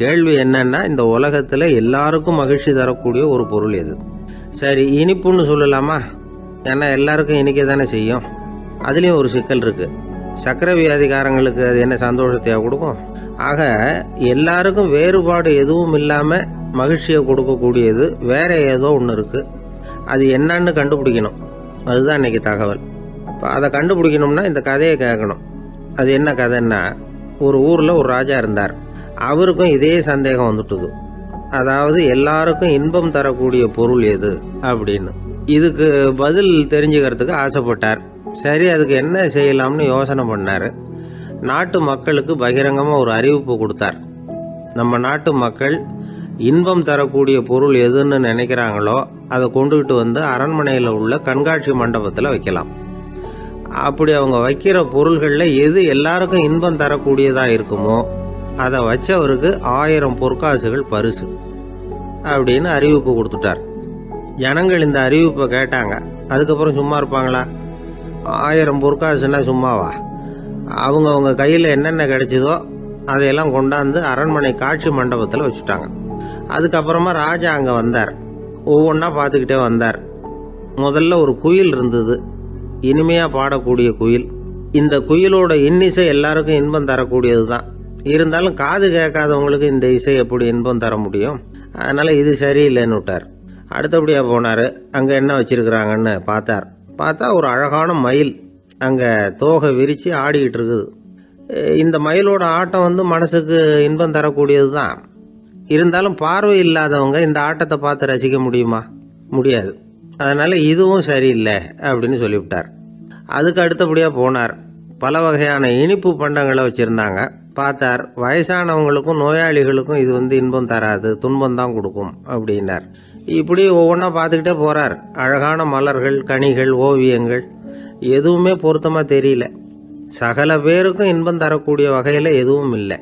கேள்வி என்னன்னா, இந்த உலகத்தில் எல்லாருக்கும் மகிழ்ச்சி தரக்கூடிய ஒரு பொருள் எது? சரி, இனிப்புன்னு சொல்லலாமா? ஏன்னா எல்லாருக்கும் இனிக்க தானே செய்யும். அதுலேயும் ஒரு சிக்கல் இருக்குது. சர்க்கரை வியாதிக்காரங்களுக்கு அது என்ன சந்தோஷத்தையாக கொடுக்கும்? ஆக எல்லாருக்கும் வேறுபாடு எதுவும் இல்லாமல் மகிழ்ச்சியை கொடுக்கக்கூடியது வேற ஏதோ ஒன்று இருக்குது. அது என்னன்னு கண்டுபிடிக்கணும். அதுதான் இன்னைக்கு தகவல். இப்போ அதை கண்டுபிடிக்கணும்னா இந்த கதையை கேட்கணும். அது என்ன கதைன்னா, ஒரு ஊரில் ஒரு ராஜா இருந்தார். அவருக்கும் இதே சந்தேகம் வந்துட்டுது. அதாவது எல்லாருக்கும் இன்பம் தரக்கூடிய பொருள் எது அப்படின்னு. இதுக்கு பதில் தெரிஞ்சுக்கிறதுக்கு ஆசைப்பட்டார். சரி, அதுக்கு என்ன செய்யலாம்னு யோசனை பண்ணார். நாட்டு மக்களுக்கு பகிரங்கமாக ஒரு அறிவிப்பு கொடுத்தார். நம்ம நாட்டு மக்கள் இன்பம் தரக்கூடிய பொருள் எதுன்னு நினைக்கிறாங்களோ அதை கொண்டுகிட்டு அரண்மனையில் உள்ள கண்காட்சி மண்டபத்தில் வைக்கலாம். அப்படி அவங்க வைக்கிற பொருள்களில் எது எல்லாருக்கும் இன்பம் தரக்கூடியதாக இருக்குமோ அதை வச்சவருக்கு 1000 பொற்காசுகள் பரிசு அப்படின்னு அறிவிப்பு கொடுத்துட்டார். ஜனங்கள் இந்த அறிவிப்பை கேட்டாங்க. அதுக்கப்புறம் சும்மா இருப்பாங்களா? 1000 பொற்காசுன்னா சும்மாவா? அவங்க கையில் என்னென்ன கிடைச்சதோ அதையெல்லாம் கொண்டாந்து அரண்மனை காட்சி மண்டபத்தில் வச்சுட்டாங்க. அதுக்கப்புறமா ராஜா அங்கே வந்தார். ஒவ்வொன்றா பார்த்துக்கிட்டே வந்தார். முதல்ல ஒரு குயில் இருந்தது, இனிமையாக பாடக்கூடிய குயில். இந்த குயிலோட இன்னிசை எல்லாருக்கும் இன்பம் தரக்கூடியது தான். இருந்தாலும் காது கேட்காதவங்களுக்கு இந்த இசை எப்படி இன்பம் தர முடியும்? அதனால் இது சரியில்லைன்னு விட்டார். அடுத்தபடியாக போனார். அங்கே என்ன வச்சுருக்குறாங்கன்னு பார்த்தா ஒரு அழகான மயில் அங்கே தோகை விரித்து ஆடிக்கிட்டு இருக்குது. இந்த மயிலோட ஆட்டம் மனசுக்கு இன்பம் தரக்கூடியது தான். இருந்தாலும் பார்வை இல்லாதவங்க இந்த ஆட்டத்தை பார்த்து ரசிக்க முடியுமா? முடியாது. அதனால் இதுவும் சரியில்லை அப்படின்னு சொல்லிவிட்டார். அதுக்கு அடுத்தபடியாக போனார். பல வகையான இனிப்பு பண்டங்களை வச்சுருந்தாங்க. பார்த்தார், வயசானவங்களுக்கும் நோயாளிகளுக்கும் இது இன்பம் தராது, துன்பம் தான் கொடுக்கும் அப்படின்னார். இப்படி ஒவ்வொன்றா பார்த்துக்கிட்டே போகிறார். அழகான மலர்கள், கனிகள், ஓவியங்கள் எதுவுமே பொருத்தமாக தெரியல. சகல பேருக்கும் இன்பம் தரக்கூடிய வகையில் எதுவும் இல்லை.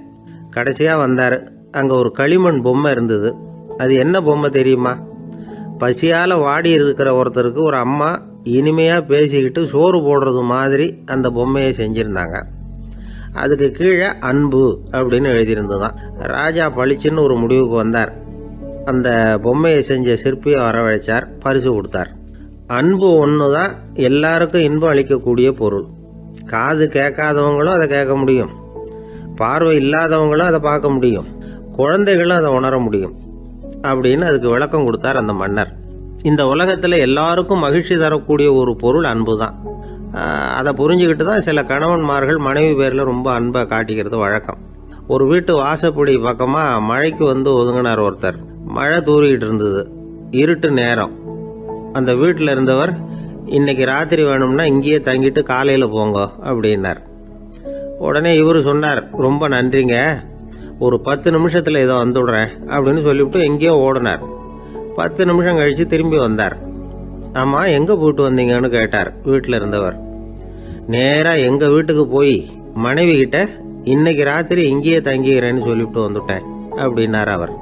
கடைசியாக வந்தார். அங்கே ஒரு களிமண் பொம்மை இருந்தது. அது என்ன பொம்மை தெரியுமா? பசியால் வாடி இருக்கிற ஒருத்தருக்கு ஒரு அம்மா இனிமையாக பேசிக்கிட்டு சோறு போடுறது மாதிரி அந்த பொம்மையை செஞ்சுருந்தாங்க. அதுக்கு கீழே அன்பு அப்படின்னு எழுதியிருந்துதான். ராஜா பளிச்சுன்னு ஒரு முடிவுக்கு வந்தார். அந்த பொம்மையை செஞ்ச சிற்பியை வரவழைச்சார், பரிசு கொடுத்தார். அன்பு ஒன்று தான் எல்லாருக்கும் இன்பம் அளிக்கக்கூடிய பொருள். காது கேட்காதவங்களும் அதை கேட்க முடியும், பார்வை இல்லாதவங்களும் அதை பார்க்க முடியும், குழந்தைகளும் அதை உணர முடியும் அப்படின்னு அதுக்கு விளக்கம் கொடுத்தார் அந்த மன்னர். இந்த உலகத்தில் எல்லாருக்கும் மகிழ்ச்சி தரக்கூடிய ஒரு பொருள் அன்பு தான். அதை புரிஞ்சுக்கிட்டு தான் சில கணவன்மார்கள் மனைவி பேரில் ரொம்ப அன்பை காட்டிக்கிறது வழக்கம். ஒரு வீட்டு வாசப்படி பக்கமாக மழைக்கு வந்து ஒதுங்கினார் ஒருத்தர். மழை தூரிக்கிட்டு இருந்தது, இருட்டு நேரம். அந்த வீட்டில் இருந்தவர், இன்னைக்கு ராத்திரி வேணும்னா இங்கேயே தங்கிட்டு காலையில் போங்க அப்படின்னார். உடனே இவர் சொன்னார், ரொம்ப நன்றிங்க, ஒரு 10 நிமிஷத்தில் இதை வந்துடுறேன் அப்படின்னு சொல்லிவிட்டு எங்கேயோ ஓடினார். 10 நிமிஷம் கழித்து திரும்பி வந்தார். ஆமாம், எங்கே போயிட்டு வந்தீங்கன்னு கேட்டார் வீட்டில் இருந்தவர். நேராக எங்கள் வீட்டுக்கு போய் மனைவி கிட்ட இன்னைக்கு ராத்திரி இங்கேயே தங்கிக்கிறேன்னு சொல்லிவிட்டு வந்துட்டேன் அப்படின்னார் அவர்.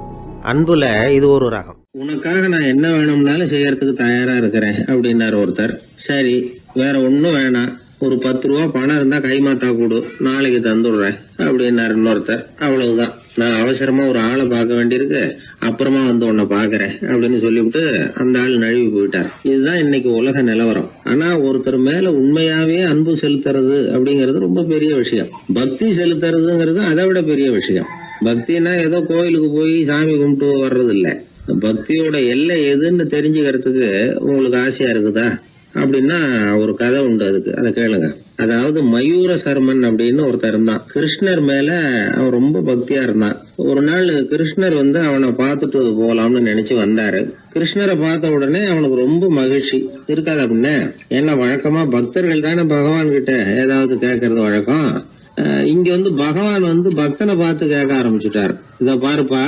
அன்புல இது ஒரு ரகம். உனக்காக நான் என்ன வேணும்னாலும் செய்யறதுக்கு தயாரா இருக்கிறேன் அப்படின்னாரு ஒருத்தர். சரி, வேற ஒன்றும் வேணாம், ஒரு 10 ரூபா பணம் இருந்தா கைமாத்தா கொடு, நாளைக்கு தந்துடுறேன் அப்படின்னாரு இன்னொருத்தர். அவ்வளவுதான், நான் அவசரமா ஒரு ஆளை பார்க்க வேண்டியிருக்கு, அப்புறமா வந்து உன்னை பாக்குறேன் அப்படின்னு சொல்லிவிட்டு அந்த ஆள் நழுவி போயிட்டார். இதுதான் இன்னைக்கு உலக நிலவரம். ஆனா ஒருத்தர் மேல உண்மையாவே அன்பு செலுத்துறது அப்படிங்கிறது ரொம்ப பெரிய விஷயம். பக்தி செலுத்துறதுங்கிறது அதை விட பெரிய விஷயம். பக்தினா ஏதோ கோயிலுக்கு போய் சாமி கும்பிட்டு வர்றது இல்ல. பக்தியோட எல்லை எதுன்னு தெரிஞ்சுக்கிறதுக்கு உங்களுக்கு ஆசையா இருக்குதா அப்படின்னா ஒரு கதை உண்டு, அதுக்கு அதை கேளுங்க. அதாவது மயூர சர்மன் அப்படின்னு ஒருத்தர் இருந்தான். கிருஷ்ணர் மேல அவன் ரொம்ப பக்தியா இருந்தான். ஒரு நாள் கிருஷ்ணர் வந்து அவனை பார்த்துட்டு போகலாம்னு நினைச்சு வந்தாரு. கிருஷ்ணரை பார்த்த உடனே அவனுக்கு ரொம்ப மகிழ்ச்சி இருக்காது அப்படின்னு. ஏன்னா வழக்கமா பக்தர்கள் தானே பகவான் கிட்ட ஏதாவது கேட்கறது வழக்கம். இங்க வந்து பகவான் வந்து பக்தனை பார்த்து கேட்க ஆரம்பிச்சுட்டாரு. இத பாருப்பா,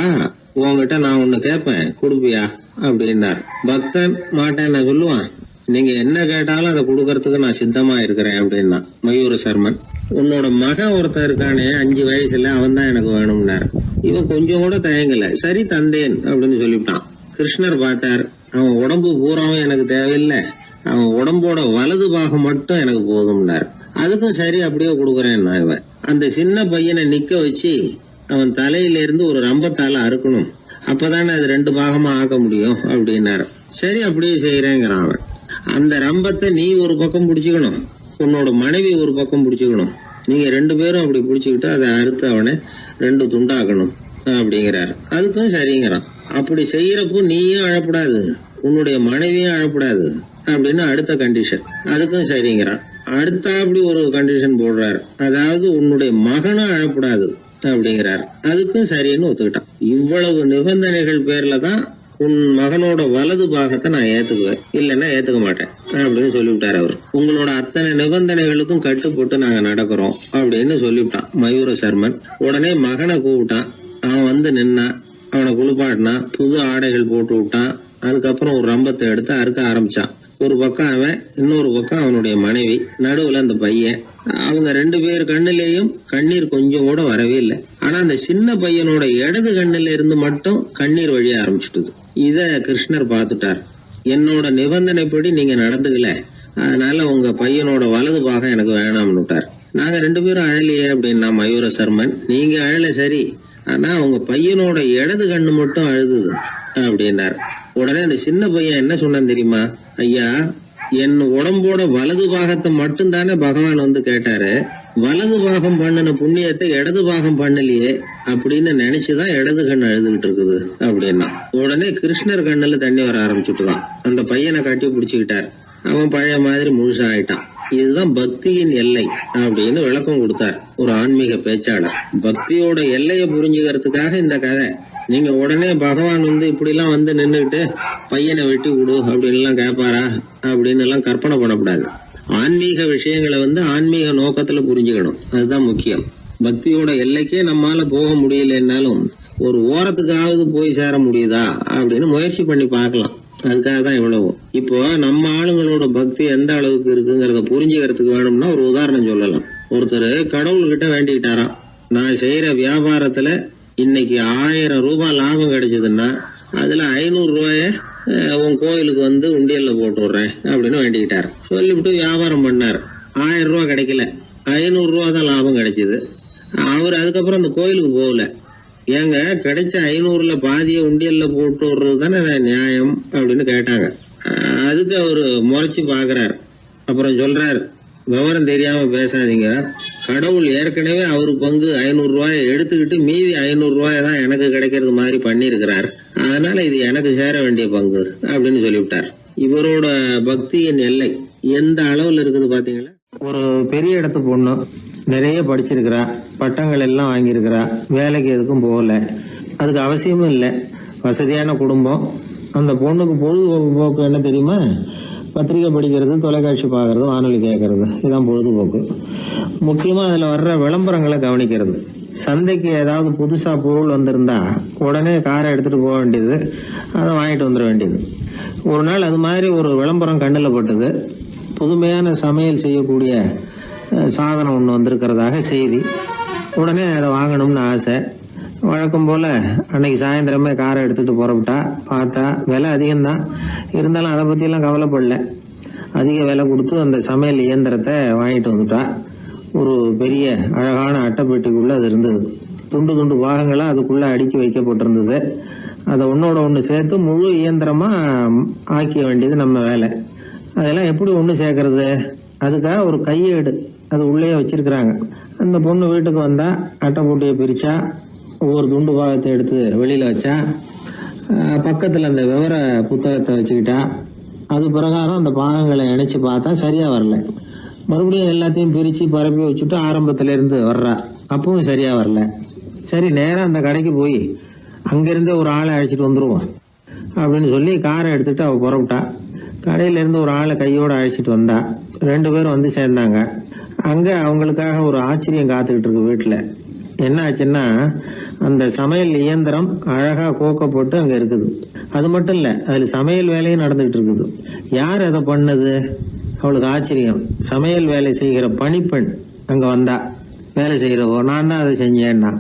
உங்ககிட்ட நான் ஒண்ணு கேட்பேன், கொடுப்பியா அப்படின்னார். பக்தன் மாட்டேன் நான் சொல்லுவான், நீங்க என்ன கேட்டாலும் அதை கொடுக்கறதுக்கு நான் சித்தமா இருக்கிறேன் அப்படின்னா மயூர சர்மன். உன்னோட மகன் ஒருத்தன் இருக்கானே 5 வயசுல, அவன் தான் எனக்கு வேணும்னாரு. இவன் கொஞ்சம் கூட தயங்கல, சரி தந்தேன் அப்படின்னு சொல்லிவிட்டான். கிருஷ்ணர் பார்த்தார், அவன் உடம்பு பூராவும் எனக்கு தேவையில்லை, அவன் உடம்போட வலது பாகம் மட்டும் எனக்கு போதும்னாரு. அதுக்கும் சரி அப்படியே கொடுக்குறேன். இவன் அந்த சின்ன பையனை நிக்க வச்சு அவன் தலையில இருந்து ஒரு ரம்பத்தால அறுக்கணும், அப்பதானே அது 2 பாகமா ஆக்க முடியும் அப்படின்னாரு. சரி அப்படியே செய்யறேங்கிறான் அவன். அந்த ரம்பத்தை நீ ஒரு பக்கம் பிடிச்சுக்கணும், உன்னோட மனைவி ஒரு பக்கம் பிடிச்சுக்கணும், நீங்க 2 பேரும் அப்படி பிடிச்சுக்கிட்டு அதை அறுத்து அவனை 2 துண்டாக்கணும் அப்படிங்கிறாரு. அதுக்கும் சரிங்கிறான். அப்படி செய்யறப்போ நீயும் அழப்படாது, உன்னுடைய மனைவியும் அழப்படாது அப்படின்னு அடுத்த கண்டிஷன். அதுக்கும் சரிங்கிறான். அடுத்த அப்படி ஒரு கண்டிஷன் போடுறாரு, அதாவது உன்னுடைய மகனும் அழப்படாது அப்படிங்கிறாரு. அதுக்கும் சரின்னு ஒத்துக்கிட்டான். இவ்வளவு நிபந்தனைகள் பேர்ல தான் உன் மகனோட வலது பாகத்தை நான் ஏத்துக்குவேன், இல்லைன்னா ஏத்துக்க மாட்டேன் அப்படின்னு சொல்லிவிட்டாரு அவர். உங்களோட அத்தனை நிபந்தனைகளுக்கும் கட்டுப்பட்டு நாங்க நடக்கிறோம் அப்படின்னு சொல்லிவிட்டான் மயூர சர்மன். உடனே மகனை கூப்பிட்டான். அவன் வந்து நின்னான், அவனை குளிப்பாட்டினான், புது ஆடைகள் போட்டு விட்டான். அதுக்கப்புறம் ஒரு ரம்பத்தை எடுத்து அறுக்க ஆரம்பிச்சான். ஒரு பக்கம் அவன், இன்னொரு பக்கம் அவனுடைய மனைவி, நடுவுல அந்த பையன். அவங்க 2 பேர் கண்ணிலேயும் கண்ணீர் கொஞ்சம் கூட வரவே இல்லை. ஆனா அந்த சின்ன பையனோட இடது கண்ணில இருந்து மட்டும் கண்ணீர் வழிய ஆரம்பிச்சுட்டுது. இத கிருஷ்ணர் பார்த்துட்டார். என்னோட நிபந்தனைப்படி நீங்க நடந்துக்கல, அதனால உங்க பையனோட வலது பாகம் எனக்கு வேணாம்னு விட்டார். நாங்க 2 பேரும் அழலையே அப்படின்னா மயூர சர்மன். நீங்க அழல சரி, ஆனா உங்க பையனோட இடது கண்ணு மட்டும் அழுதுது அப்படின்னார். உடனே அந்த சின்ன பையன் என்ன சொன்னான் தெரியுமா? ஐயா, என் உடம்போட வலது பாகத்தை மட்டும் தானே பகவான் வந்து கேட்டாரு, வலது பாகம் பண்ணின புண்ணியத்தை இடது பாகம் பண்ணலையே அப்படின்னு நினைச்சுதான் இடது கண் அழுதுகிட்டு இருக்குது அப்படின்னா. உடனே கிருஷ்ணர் கண்ணுல தண்ணி வர ஆரம்பிச்சுட்டுதான். அந்த பையனை கட்டி பிடிச்சுக்கிட்டார். அவன் பழைய மாதிரி முழுசா ஆயிட்டான். இதுதான் பக்தியின் எல்லை அப்படின்னு விளக்கம் கொடுத்தார் ஒரு ஆன்மீக பேச்சாளர். பக்தியோட எல்லையை புரிஞ்சுக்கிறதுக்காக இந்த கதை. நீங்க உடனே பகவான் வந்து இப்படி எல்லாம் வந்து நின்றுட்டு பையனை வெட்டி விடு அப்படின்னு எல்லாம் கேட்பாரா அப்படின்னு எல்லாம் கற்பனை பண்ணக்கூடாது. ஆன்மீக விஷயங்களை வந்து ஆன்மீக நோக்கத்துல புரிஞ்சுக்கணும், அதுதான் முக்கியம். பக்தியோட எல்லைக்கே நம்மால போக முடியலன்னாலும் ஒரு ஓரத்துக்காவது போய் சேர முடியுதா அப்படின்னு முயற்சி பண்ணி பார்க்கலாம். அதுக்காக தான் இவ்வளவு. இப்போ நம்ம ஆளுங்களோட பக்தி எந்த அளவுக்கு இருக்குங்கிறத புரிஞ்சுக்கிறதுக்கு வேணும்னா ஒரு உதாரணம் சொல்லலாம். ஒருத்தர் கடவுள்கிட்ட வேண்டிக்கிட்டாராம், நான் செய்யற வியாபாரத்துல இன்னைக்கு 1000 ரூபாய் லாபம் கிடைச்சதுன்னா அதில் 500 ரூபாய உன் கோயிலுக்கு வந்து உண்டியல்ல போட்டு விடுறேன் அப்படின்னு வேண்டிக்கிட்டார். சொல்லிவிட்டு வியாபாரம் பண்ணார். 1000 ரூபா கிடைக்கல, 500 ரூபா தான் லாபம் கிடைச்சிது. அவர் அதுக்கப்புறம் அந்த கோயிலுக்கு போகல. ஏங்க, கிடைச்ச 500ல பாதியை உண்டியல்ல போட்டு விடுறது தானே நியாயம் அப்படின்னு கேட்டாங்க. அதுக்கு அவர் முறைச்சி பார்க்குறார். அப்புறம் சொல்றார், விவரம் தெரியாம பேசாதீங்க, கடவுள் ஏற்கனவே அவர் பங்கு 500 ரூபாயை எடுத்துக்கிட்டு மீதி 500 ரூபாயை தான் எனக்கு கிடைக்கிறது மாதிரி பண்ணியிருக்கிறார். அதனால இது எனக்கு சேர வேண்டிய பங்கு அப்படின்னு சொல்லிவிட்டார். இவரோட பக்தியின் எல்லை எந்த அளவில் இருக்குது பாத்தீங்களா? ஒரு பெரிய இடத்து பொண்ணு, நிறைய படிச்சிருக்கிறா, பட்டங்கள் எல்லாம் வாங்கியிருக்கிறா, வேலைக்கு எதுக்கும் போகல, அதுக்கு அவசியமும் இல்லை, வசதியான குடும்பம். அந்த பொண்ணுக்கு பொழுதுபோக்கு என்ன தெரியுமா? பத்திரிகை படிக்கிறது, தொலைக்காட்சி பார்க்கறது, வானொலி கேட்கறது, இதுதான் பொழுதுபோக்கு. முக்கியமாக அதில் வர்ற விளம்பரங்களை கவனிக்கிறது. சந்தைக்கு ஏதாவது புதுசாக பொருள் வந்திருந்தா உடனே காரை எடுத்துகிட்டு போக வேண்டியது, அதை வாங்கிட்டு வந்துட வேண்டியது. ஒரு நாள் அது மாதிரி ஒரு விளம்பரம் கண்ணில் பட்டது. புதுமையான சமையல் செய்யக்கூடிய சாதனம் ஒன்று வந்திருக்கிறதாக செய்தி. உடனே அதை வாங்கணும்னு ஆசை. வழக்கம் போல் அன்னைக்கு சாயந்தரமே காரை எடுத்துகிட்டு புறப்பட்டா. பார்த்தா விலை அதிகம்தான், இருந்தாலும் அதை பற்றியெல்லாம் கவலைப்படல. அதிக விலை கொடுத்து அந்த சமையல் இயந்திரத்தை வாங்கிட்டு வந்துட்டா. ஒரு பெரிய அழகான அட்டைப்பெட்டிக்குள்ளே அது இருந்தது. துண்டு துண்டு பாகங்களாக அதுக்குள்ளே அடுக்கி வைக்கப்பட்டிருந்தது. அதை ஒன்றோட ஒன்று சேர்த்து முழு இயந்திரமாக ஆக்கிய வேண்டியது நம்ம வேலை. அதெல்லாம் எப்படி ஒன்று சேர்க்கறது? அதுக்காக ஒரு கையேடு அது உள்ளே வச்சிருக்கிறாங்க. அந்த பொண்ணு வீட்டுக்கு வந்தா அட்டைப்பூட்டியை பிரிச்சா, ஒவ்வொரு துண்டு பாகத்தை எடுத்து வெளியில வச்சா, பக்கத்தில் அந்த விவர புத்தகத்தை வச்சுக்கிட்டா. அது பிரகாரம் அந்த பாகங்களை இணைச்சு பார்த்தா சரியா வரல. மறுபடியும் எல்லாத்தையும் பிரிச்சு பரப்பி வச்சுட்டு ஆரம்பத்துல இருந்து வர்றா. அப்பவும் சரியா வரல. சரி, நேரம் அந்த கடைக்கு போய் அங்கிருந்து ஒரு ஆளை அழைச்சிட்டு வந்துருவோம் அப்படின்னு சொல்லி காரை எடுத்துட்டு அவ புறப்பட்டா. கடையில இருந்து ஒரு ஆளை கையோட அழைச்சிட்டு வந்தா. 2 பேரும் வந்து சேர்ந்தாங்க. அங்க அவங்களுக்காக ஒரு ஆச்சரியம் காத்துக்கிட்டு இருக்கு வீட்டுல. என்ன ஆச்சுன்னா, அந்த சமையல் இயந்திரம் அழகா கோக்கப்பட்டு அங்க இருக்குது. அது மட்டும் இல்ல, அதுல சமையல் வேலையும் நடந்துகிட்டு இருக்குது. யார் அதை பண்ணது? அவளுக்கு ஆச்சரியம். சமையல் வேலை செய்கிற பணிப்பெண் அங்க வந்தா. வேலை செய்யறவோ, நான் தான் அதை செஞ்சேன்னா.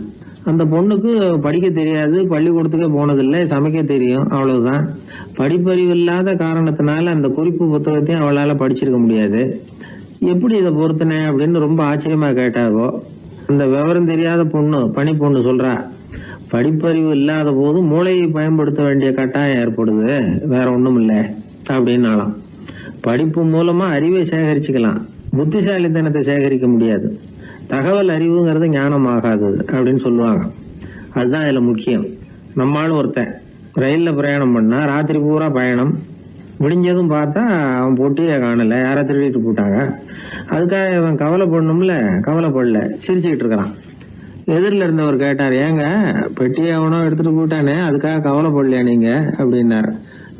அந்த பொண்ணுக்கு படிக்க தெரியாது, பள்ளிக்கூடத்துக்கே போனதில்லை, சமைக்க தெரியும், அவ்வளவுதான். படிப்பறிவு இல்லாத காரணத்தினால அந்த குறிப்பு புத்தகத்தையும் அவளால படிச்சிருக்க முடியாது. எப்படி இதை பொறுத்தனே அப்படின்னு ரொம்ப ஆச்சரியமா கேட்டாவோ. அந்த விவரம் தெரியாத பொண்ணு, பணி பொண்ணு சொல்றா, படிப்பறிவு இல்லாத போது மூளையை பயன்படுத்த வேண்டிய கட்டாயம் ஏற்படுது, வேற ஒண்ணும் இல்லை அப்படின்னாலாம். படிப்பு மூலமா அறிவை சேகரிச்சுக்கலாம், புத்திசாலித்தனத்தை சேகரிக்க முடியாது. தகவல் அறிவுங்கிறது ஞானம் ஆகாதது அப்படின்னு சொல்லுவாங்க. அதுதான் இதுல முக்கியம். நம்மளும் ஒருத்தன் ரயில்ல பிரயாணம் பண்ணா, ராத்திரி பூரா பயணம், முடிஞ்சதும் பார்த்தா அவன் பொட்டியை காணல, யாரை திருடிட்டு போட்டாங்க. அதுக்காக இவன் கவலைப்படணும்ல, கவலைப்படல, சிரிச்சுக்கிட்டு இருக்கிறான். எதிரில் இருந்தவர் கேட்டார், ஏங்க பெட்டியை அவனோ எடுத்துட்டு போட்டானே, அதுக்காக கவலைப்படலையா நீங்க அப்படின்னாரு.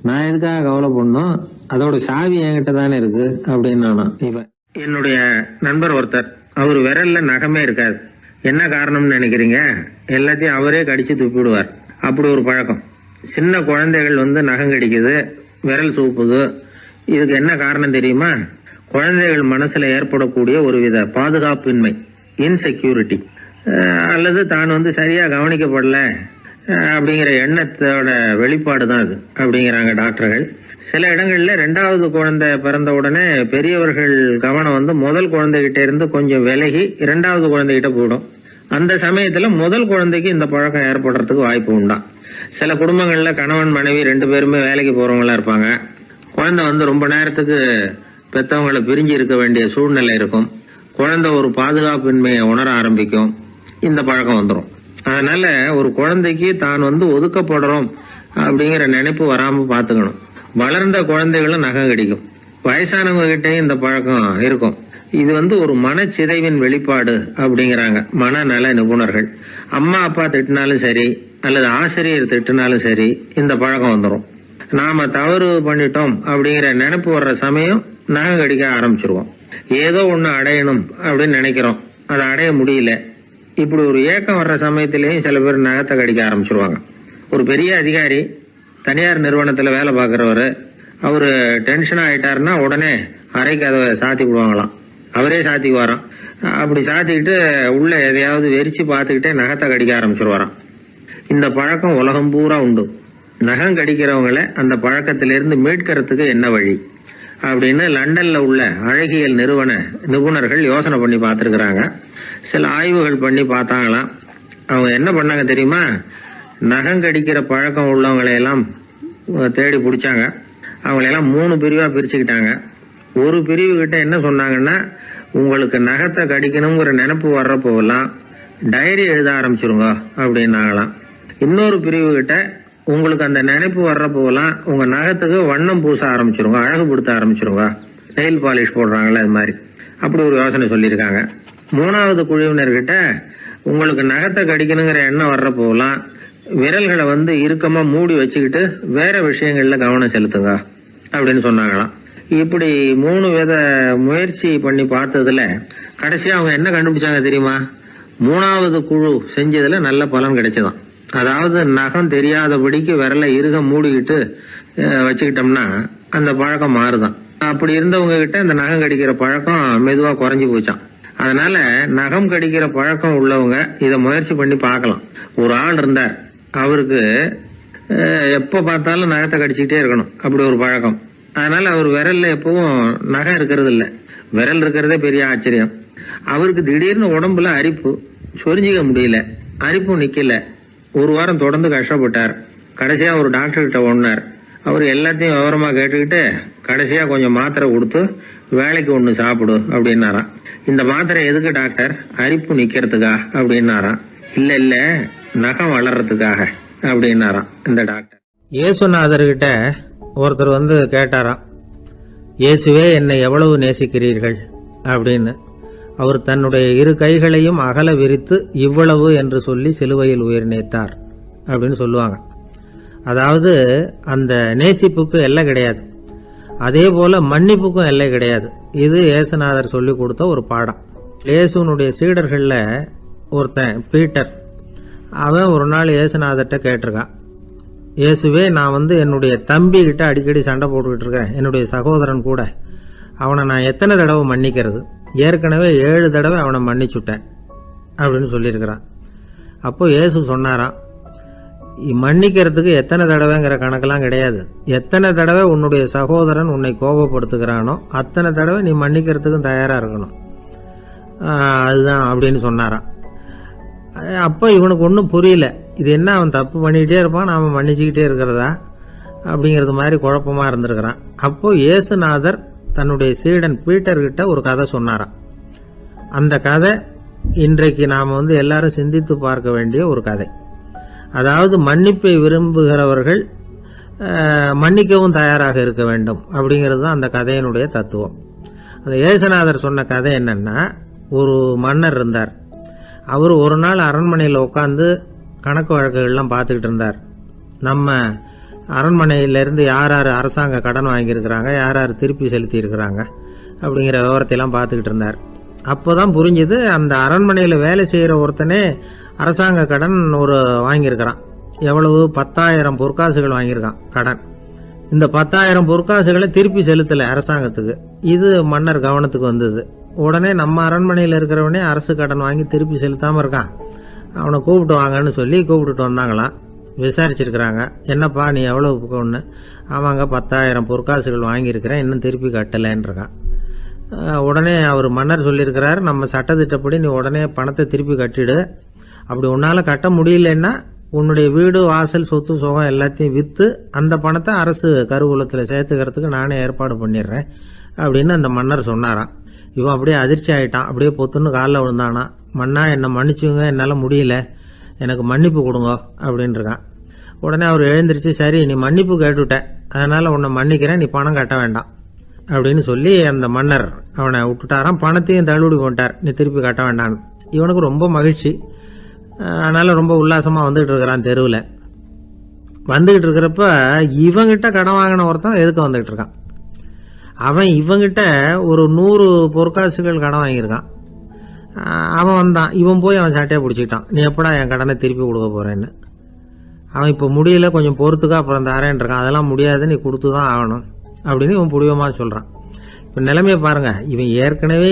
நான் எதுக்காக கவலைப்படணும், அதோட சாவி என்கிட்ட தானே இருக்கு அப்படின்னு நானா. இவன் என்னுடைய நண்பர் ஒருத்தர், அவர் விரல்ல நகமே இருக்காது. என்ன காரணம்னு நினைக்கிறீங்க? எல்லாத்தையும் அவரே கடிச்சு துப்பிடுவார். அப்படி ஒரு பழக்கம். சின்ன குழந்தைகள் வந்து நகம் கடிக்குது, விரல் சூப்புது. இதுக்கு என்ன காரணம் தெரியுமா? குழந்தைகள் மனசுல ஏற்படக்கூடிய ஒருவித பாதுகாப்பின்மை, இன்செக்யூரிட்டி, அல்லது தான் வந்து சரியா கவனிக்கப்படல அப்படிங்கிற எண்ணத்தோட வெளிப்பாடு தான் அது அப்படிங்கிறாங்க டாக்டர்கள். சில இடங்கள்ல 2வது குழந்தை பிறந்த உடனே பெரியவர்கள் கவனம் வந்து முதல் குழந்தைகிட்ட இருந்து கொஞ்சம் விலகி 2வது குழந்தைகிட்ட போயிடும். அந்த சமயத்துல முதல் குழந்தைக்கு இந்த பழக்கம் ஏற்படுறதுக்கு வாய்ப்பு உண்டா. சில குடும்பங்கள்ல கணவன் மனைவி 2 பேருமே வேலைக்கு போறவங்களா இருப்பாங்க. குழந்தை வந்து ரொம்ப நேரத்துக்கு பெத்தவங்களை பிரிஞ்சு இருக்க வேண்டிய சூழ்நிலை இருக்கும். குழந்தை ஒரு பாதுகாப்பின்மையை உணர ஆரம்பிக்கும். இந்த பழக்கம் வந்துடும். அதனால ஒரு குழந்தைக்கு தான் வந்து ஒதுக்கப்படுறோம் அப்படிங்கிற நினைப்பு வராம பாத்துக்கணும். வளர்ந்த குழந்தைகளும் நகம் கடிக்கும். வயசானவங்க கிட்டையும் இந்த பழக்கம் இருக்கும். இது வந்து ஒரு மனச்சிதைவின் வெளிப்பாடு அப்படிங்கிறாங்க மனநல நிபுணர்கள். அம்மா அப்பா திட்டினாலும் சரி, அல்லது ஆசிரியர் திட்டினாலும் சரி, இந்த பழக்கம் வந்துடும். நாம தவறு பண்ணிட்டோம் அப்படிங்கிற நினைப்பு வர்ற சமயம் நகம் கடிக்க ஆரம்பிச்சிருவோம். ஏதோ ஒண்ணு அடையணும் அப்படின்னு நினைக்கிறோம், அதை அடைய முடியல. இப்படி ஒரு ஏக்கம் வர்ற சமயத்திலேயும் சில பேர் நகத்தை கடிக்க ஆரம்பிச்சிருவாங்க. ஒரு பெரிய அதிகாரி, தனியார் நிறுவனத்துல வேலை பார்க்கிறவரு, அவரு டென்ஷனா ஆயிட்டாருன்னா உடனே அறைக்கு அதை சாத்தி விடுவாங்களாம். அவரே சாத்திக்குவாராம். அப்படி சாத்திக்கிட்டு உள்ள எதையாவது வெறிச்சு பார்த்துக்கிட்டே நகத்தை கடிக்க ஆரம்பிச்சிருவாராம். இந்த பழக்கம் உலகம் பூரா உண்டு. நகம் கடிக்கிறவங்களை அந்த பழக்கத்திலிருந்து மீட்கிறதுக்கு என்ன வழி அப்படின்னு லண்டன்ல உள்ள அழகியல் நிபுணர்கள் யோசனை பண்ணி பார்த்துருக்குறாங்க. சில ஆய்வுகள் பண்ணி பார்த்தாங்களாம். அவங்க என்ன பண்ணாங்க தெரியுமா? நகம் கடிக்கிற பழக்கம் உள்ளவங்களையெல்லாம் தேடி பிடிச்சாங்க. அவங்களையெல்லாம் 3 பிரிவாக பிரிச்சுக்கிட்டாங்க. ஒரு பிரிவு கிட்ட என்ன சொன்னாங்கன்னா, உங்களுக்கு நகத்தை கடிக்கணுங்கிற நினைப்பு வர்றப்போலாம் டைரி எழுத ஆரம்பிச்சிருங்க அப்படின்னாங்களாம். இன்னொரு பிரிவு கிட்ட உங்களுக்கு அந்த நினைப்பு வர்றப்போலாம் உங்க நகத்துக்கு வண்ணம் பூச ஆரம்பிச்சிருங்க, அழகுபடுத்த ஆரம்பிச்சிருங்க, நெயில் பாலிஷ் போடுறாங்களே அது மாதிரி, அப்படி ஒரு யோசனை சொல்லியிருக்காங்க. 3வது குழுவினர்கிட்ட உங்களுக்கு நகத்தை கடிக்கணுங்கிற எண்ணம் வர்றப்போலாம் விரல்களை இறுக்கமா மூடி வச்சுக்கிட்டு வேற விஷயங்கள்ல கவனம் செலுத்துங்க அப்படின்னு சொன்னாங்களாம். இப்படி 3 வித முயற்சி பண்ணி பார்த்ததுல கடைசியா அவங்க என்ன கண்டுபிடிச்சாங்க தெரியுமா? 3வது குழு செஞ்சதுல நல்ல பலன் கிடைச்சதாம். அதாவது நகம் தெரியாதபடிக்கு விரலை இறுக மூடிக்கிட்டு வச்சுக்கிட்டோம்னா அந்த பழக்கம் மாறுதான். அப்படி இருந்தவங்க கிட்ட இந்த நகம் கடிக்கிற பழக்கம் மெதுவா குறைஞ்சு போச்சான். அதனால நகம் கடிக்கிற பழக்கம் உள்ளவங்க இதை முயற்சி பண்ணி பார்க்கலாம். ஒரு ஆள் இருந்தார், அவருக்கு எப்ப பார்த்தாலும் நகத்தை கடிச்சுக்கிட்டே இருக்கணும், அப்படி ஒரு பழக்கம். அதனால அவர் விரல்ல எப்பவும் நகம் இருக்கிறது இல்லை, விரல் இருக்கிறதே பெரிய ஆச்சரியம். அவருக்கு திடீர்னு உடம்புல அரிப்பு, சொரிஞ்சிக்க முடியல, அரிப்பும் நிக்கல. 1 வாரம் தொடர்ந்து கஷ்டப்பட்டார். கடைசியா ஒரு டாக்டர் கிட்ட ஓடினார். அவர் எல்லாத்தையும் விவரமா கேட்டுக்கிட்டு கடைசியா கொஞ்சம் மாத்திரை கொடுத்து வேலைக்கு ஒண்ணு சாப்பிடு அப்படின்னாராம். இந்த மாத்திரை எதுக்கு டாக்டர்? அரிப்பு நிக்கிறதுக்கா அப்படின்னாராம். இல்ல நகம் வளர்றதுக்காக அப்படின்னாராம் இந்த டாக்டர். இயேசுநாதர்கிட்ட ஒருத்தர் கேட்டாராம், இயேசுவே என்னை எவ்வளவு நேசிக்கிறீர்கள் அப்படின்னு. அவர் தன்னுடைய 2 கைகளையும் அகல விரித்து இவ்வளவு என்று சொல்லி சிலுவையில் உயிர் நீத்தார் அப்படின்னு சொல்லுவாங்க. அதாவது அந்த நேசிப்புக்கு எல்லை கிடையாது, அதே போல மன்னிப்புக்கும் எல்லை கிடையாது. இது இயேசுநாதர் சொல்லி கொடுத்த ஒரு பாடம். இயேசுனுடைய சீடர்கள்ல ஒருத்தன் பீட்டர், அவன் ஒரு நாள் இயேசுநாதர்கிட்ட கேட்டிருக்கான், இயேசுவே நான் என்னுடைய தம்பி கிட்ட அடிக்கடி சண்டை போட்டுக்கிட்டு இருக்கிறேன், என்னுடைய சகோதரன் கூட, அவனை நான் எத்தனை தடவை மன்னிக்கிறது? ஏற்கனவே 7 தடவை அவனை மன்னிச்சுட்டேன் அப்படின்னு சொல்லியிருக்கிறான். அப்போ இயேசு சொன்னாராம், மன்னிக்கிறதுக்கு எத்தனை தடவைங்கிற கணக்கெல்லாம் கிடையாது. எத்தனை தடவை உன்னுடைய சகோதரன் உன்னை கோபப்படுத்துகிறானோ அத்தனை தடவை நீ மன்னிக்கிறதுக்கும் தயாரா இருக்கணும், அதுதான் அப்படின்னு சொன்னாராம். அப்போ இவனுக்கு ஒன்றும் புரியல, இது என்ன அவன் தப்பு பண்ணிக்கிட்டே இருப்பான், நாம மன்னிச்சுக்கிட்டே இருக்கிறதா அப்படிங்கிறது மாதிரி குழப்பமா இருந்திருக்கிறான். அப்போ இயேசுநாதர் தன்னுடைய சீடன் பீட்டர்கிட்ட ஒரு கதை சொன்னாராம். அந்த கதை இன்றைக்கு நாம எல்லாரும் சிந்தித்து பார்க்க வேண்டிய ஒரு கதை. அதாவது மன்னிப்பை விரும்புகிறவர்கள் மன்னிக்கவும் தயாராக இருக்க வேண்டும் அப்படிங்கிறது தான் அந்த கதையினுடைய தத்துவம். அந்த இயேசுநாதர் சொன்ன கதை என்னன்னா, ஒரு மன்னர் இருந்தார். அவர் ஒரு நாள் அரண்மனையில் உட்காந்து கணக்கு வழக்குகள்லாம் பார்த்துக்கிட்டு இருந்தார். நம்ம அரண்மனையிலிருந்து யார் யார் அரசாங்க கடன் வாங்கியிருக்கிறாங்க, யார் யார் திருப்பி செலுத்தி இருக்கிறாங்க அப்படிங்கிற விவரத்தையெல்லாம் பார்த்துக்கிட்டு இருந்தார். அப்போதான் புரிஞ்சுது, அந்த அரண்மனையில் வேலை செய்கிற ஒருத்தனே அரசாங்க கடன் வாங்கியிருக்கிறான். எவ்வளவு? 10,000 பொற்காசுகள் வாங்கியிருக்கான் கடன். இந்த 10,000 பொற்காசுகளை திருப்பி செலுத்தலை அரசாங்கத்துக்கு. இது மன்னர் கவனத்துக்கு வந்தது. உடனே நம்ம அரண்மனையில் இருக்கிறவனே அரசு கடன் வாங்கி திருப்பி செலுத்தாமல் இருக்கான், அவனை கூப்பிட்டு வாங்கன்னு சொல்லி கூப்பிட்டுட்டு வந்தாங்களாம். விசாரிச்சிருக்கிறாங்க, என்னப்பா நீ எவ்வளவு ஒன்று? ஆமாங்க 10,000 பொற்காசுகள் வாங்கியிருக்கிறேன், இன்னும் திருப்பி கட்டலைன்னு இருக்கான். உடனே அவர் மன்னர் சொல்லியிருக்கிறார், நம்ம சட்டத்திட்டப்படி நீ உடனே பணத்தை திருப்பி கட்டிடு. அப்படி உன்னால் கட்ட முடியலன்னா உன்னுடைய வீடு வாசல் சொத்து சுகம் எல்லாத்தையும் விற்று அந்த பணத்தை அரசு கருவூலத்தில் சேர்த்துக்கிறதுக்கு நானே ஏற்பாடு பண்ணிடுறேன் அப்படின்னு அந்த மன்னர் சொன்னாராம். இவன் அப்படியே அதிர்ச்சி ஆகிட்டான், அப்படியே பொத்துன்னு காலில் விழுந்தானா. மன்னா என்னை மன்னிச்சுங்க, என்னால் முடியல, எனக்கு மன்னிப்பு கொடுங்க அப்படின்னு இருக்கான். உடனே அவர் எழுந்திரிச்சு, சரி நீ மன்னிப்பு கேட்டுவிட்ட, அதனால் உன்னை மன்னிக்கிறேன், நீ பணம் கட்ட வேண்டாம் அப்படின்னு சொல்லி அந்த மன்னர் அவனை விட்டுட்டாராம். பணத்தையும் தள்ளுபடி போட்டார், நீ திருப்பி கட்ட வேண்டான்னு. இவனுக்கு ரொம்ப மகிழ்ச்சி, அதனால ரொம்ப உல்லாசமாக வந்துகிட்டு இருக்கிறான். தெருவில் வந்துகிட்டு இருக்கிறப்ப இவங்கிட்ட கடன் வாங்கின ஒருத்தன் எதுக்கு வந்துகிட்டு இருக்கான். அவன் இவங்கிட்ட ஒரு 100 பொற்காசுகள் கடன் வாங்கியிருக்கான். அவன் வந்தான், இவன் போய் அவன் சாட்டையை பிடிச்சிக்கிட்டான், நீ எப்படா என் கடனை திருப்பி கொடுக்க போறேன்னு. அவன் இப்போ முடியல, கொஞ்சம் பொறுத்துக்கா, அப்புறம் தரேன் இருக்கான். அதெல்லாம் முடியாது, நீ கொடுத்து தான் ஆகணும் அப்படின்னு இவன் புடிவமாக சொல்கிறான். இப்போ நிலைமையை பாருங்கள், இவன் ஏற்கனவே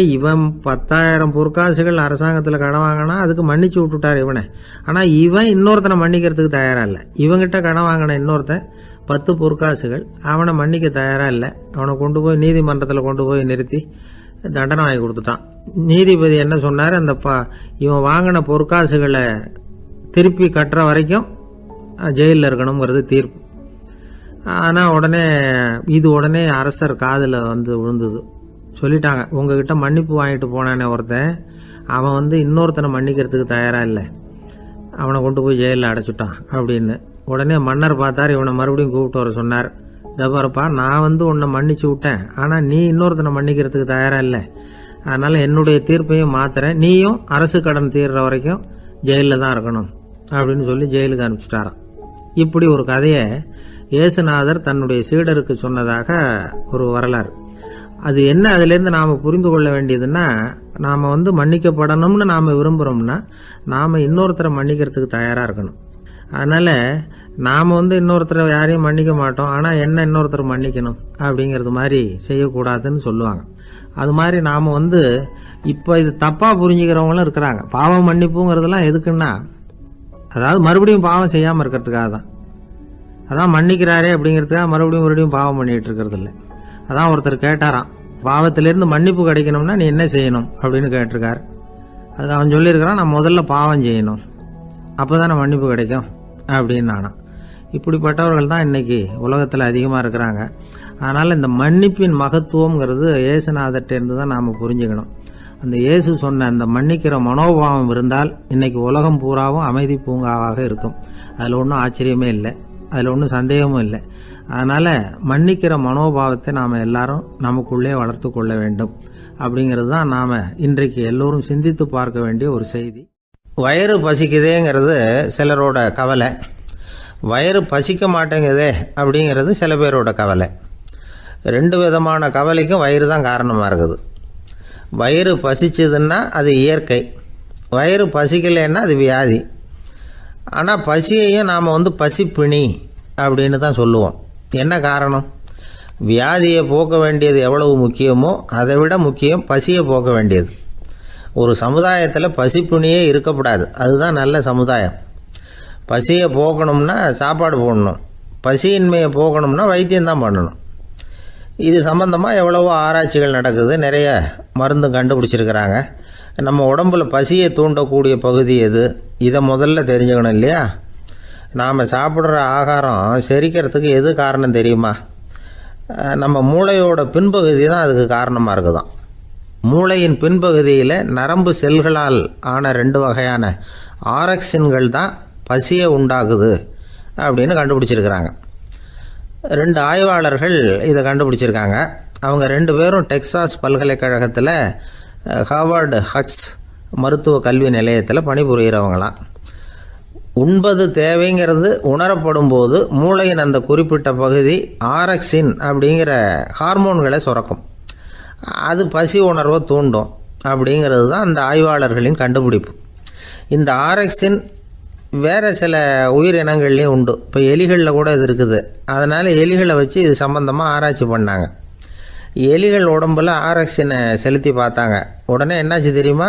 10,000 பொற்காசுகள் அரசாங்கத்தில் கடன் வாங்கினா அதுக்கு மன்னிச்சு விட்டுட்டார் இவனை. ஆனால் இவன் இன்னொருத்தனை மன்னிக்கிறதுக்கு தயாராக இல்லை. இவங்கிட்ட கடன் வாங்கின இன்னொருத்தன் 10 பொற்காசுகள் அவனை மன்னிக்க தயாராக இல்லை. அவனை கொண்டு போய் நீதிமன்றத்தில் கொண்டு போய் நிறுத்தி தண்டனை வாங்கி கொடுத்துட்டான். நீதிபதி என்ன சொன்னார், அந்த இவன் வாங்கின பொற்காசுகளை திருப்பி கட்டுற வரைக்கும் ஜெயிலில் இருக்கணுங்கிறது தீர்ப்பு. ஆனால் உடனே அரசர் காதில் விழுந்தது. சொல்லிட்டாங்க, உங்ககிட்ட மன்னிப்பு வாங்கிட்டு போனானே ஒருத்தன், அவன் இன்னொருத்தனை மன்னிக்கிறதுக்கு தயாராக இல்லை, அவனை கொண்டு போய் ஜெயிலில் அடைச்சிட்டான் அப்படின்னு. உடனே மன்னர் பார்த்தார், இவனை மறுபடியும் கூப்பிட்டு வர சொன்னார். தபாரப்பா, நான் உன்னை மன்னிச்சு விட்டேன், ஆனால் நீ இன்னொருத்தனை மன்னிக்கிறதுக்கு தயாராக இல்லை, அதனால் என்னுடைய தீர்ப்பையும் மாத்துறேன், நீயும் அரசு கடன் தீர்ற வரைக்கும் ஜெயிலில் தான் இருக்கணும் அப்படின்னு சொல்லி ஜெயிலுக்கு அனுப்பிச்சிட்டாராம். இப்படி ஒரு கதையை இயேசுநாதர் தன்னுடைய சீடருக்கு சொன்னதாக ஒரு வரலாறு. அது என்ன, அதுலேருந்து நாம் புரிந்து கொள்ள வேண்டியதுன்னா, நாம் மன்னிக்கப்படணும்னு நாம் விரும்புகிறோம்னா நாம் இன்னொருத்தரை மன்னிக்கிறதுக்கு தயாராக இருக்கணும். அதனால் நாம் இன்னொருத்தரை யாரையும் மன்னிக்க மாட்டோம், ஆனால் என்ன இன்னொருத்தரை மன்னிக்கணும் அப்படிங்கிறது மாதிரி செய்யக்கூடாதுன்னு சொல்லுவாங்க. அது மாதிரி நாம் இப்போ இது தப்பாக புரிஞ்சுக்கிறவங்களும் இருக்கிறாங்க. பாவம் மன்னிப்புங்கிறதெல்லாம் எதுக்குன்னா, அதாவது மறுபடியும் பாவம் செய்யாமல் இருக்கிறதுக்காக தான். அதான் மன்னிக்கிறாரே அப்படிங்கிறதுக்காக மறுபடியும் பாவம் பண்ணிகிட்டு இருக்கிறது இல்லை. அதான் ஒருத்தர் கேட்டாராம், பாவத்திலேருந்து மன்னிப்பு கிடைக்கணும்னா நீ என்ன செய்யணும் அப்படின்னு கேட்டிருக்கார். அதுக்கு அவன் சொல்லியிருக்கிறான், நான் முதல்ல பாவம் செய்யணும், அப்போ தானே மன்னிப்பு கிடைக்கும் அப்படின்னு நானாம். இப்படிப்பட்டவர்கள் தான் இன்றைக்கி உலகத்தில் அதிகமாக இருக்கிறாங்க. அதனால் இந்த மன்னிப்பின் மகத்துவங்கிறது இயேசுநாதர்கிட்டேருந்து தான் நாம் புரிஞ்சுக்கணும். அந்த இயேசு சொன்ன அந்த மன்னிக்கிற மனோபாவம் இருந்தால் இன்றைக்கி உலகம் பூராவும் அமைதி பூங்காவாக இருக்கும். அதில் ஒன்றும் ஆச்சரியமே இல்லை, அதில் ஒன்றும் சந்தேகமும் இல்லை. அதனால் மன்னிக்கிற மனோபாவத்தை நாம் எல்லாரும் நமக்குள்ளே வளர்த்து கொள்ள வேண்டும் அப்படிங்கிறது தான் நாம் இன்றைக்கு எல்லோரும் சிந்தித்து பார்க்க வேண்டிய ஒரு செய்தி. வயிறு பசிக்குதேங்கிறது சிலரோட கவலை, வயிறு பசிக்க மாட்டேங்குதே அப்படிங்கிறது சில பேரோட கவலை. 2 விதமான கவலைக்கும் வயிறு தான் காரணமாக இருக்குது. வயிறு பசிச்சதுன்னா அது இயற்கை, வயிறு பசிக்கலைன்னா அது வியாதி. ஆனால் பசியையும் நாம் பசிப்பிணி அப்படின்னு தான் சொல்லுவோம். என்ன காரணம்? வியாதியை போக்க வேண்டியது எவ்வளவு முக்கியமோ அதை விட முக்கியம் பசியை போக்க வேண்டியது. ஒரு சமுதாயத்தில் பசிப்பிணியே இருக்கக்கூடாது, அதுதான் நல்ல சமுதாயம். பசியை போக்கணும்னா சாப்பாடு போடணும், பசியின்மையை போக்கணும்னா வைத்தியம்தான் பண்ணணும். இது சம்பந்தமாக எவ்வளவோ ஆராய்ச்சிகள் நடக்குது, நிறைய மருந்து கண்டுபிடிச்சிருக்கிறாங்க. நம்ம உடம்புல பசியை தூண்டக்கூடிய பகுதி எது, இதை முதல்ல தெரிஞ்சுக்கணும் இல்லையா? நாம் சாப்பிட்ற ஆகாரம் செரிக்கிறதுக்கு எது காரணம் தெரியுமா? நம்ம மூளையோட பின்பகுதி தான் அதுக்கு காரணமாக இருக்குதாம். மூளையின் பின்பகுதியில் நரம்பு செல்களால் ஆன 2 வகையான ஆரக்சின்கள் தான் பசியை உண்டாக்குது அப்படின்னு கண்டுபிடிச்சிருக்கிறாங்க. 2 ஆய்வாளர்கள் இதை கண்டுபிடிச்சிருக்காங்க. அவங்க 2 பேரும் டெக்சாஸ் பல்கலைக்கழகத்தில் ஹார்வர்டு ஹக்ஸ் மருத்துவ கல்வி நிலையத்தில் பணிபுரிகிறவங்களாம். உண்பது தேவைங்கிறது உணரப்படும் போது மூளையின் அந்த குறிப்பிட்ட பகுதி ஆரக்சின் அப்படிங்கிற ஹார்மோன்களை சுரக்கும். அது பசி உணர்வை தூண்டும் அப்படிங்கிறது தான் அந்த ஆய்வாளர்களின் கண்டுபிடிப்பு. இந்த ஆரக்சின் வேறு சில உயிரினங்கள்லேயும் உண்டு. இப்போ எலிகளில் கூட இது இருக்குது. அதனால் எலிகளை வச்சு இது சம்பந்தமாக ஆராய்ச்சி பண்ணாங்க. எலிகள் உடம்பில் ஆரக்சினை செலுத்தி பார்த்தாங்க. உடனே என்னாச்சு தெரியுமா?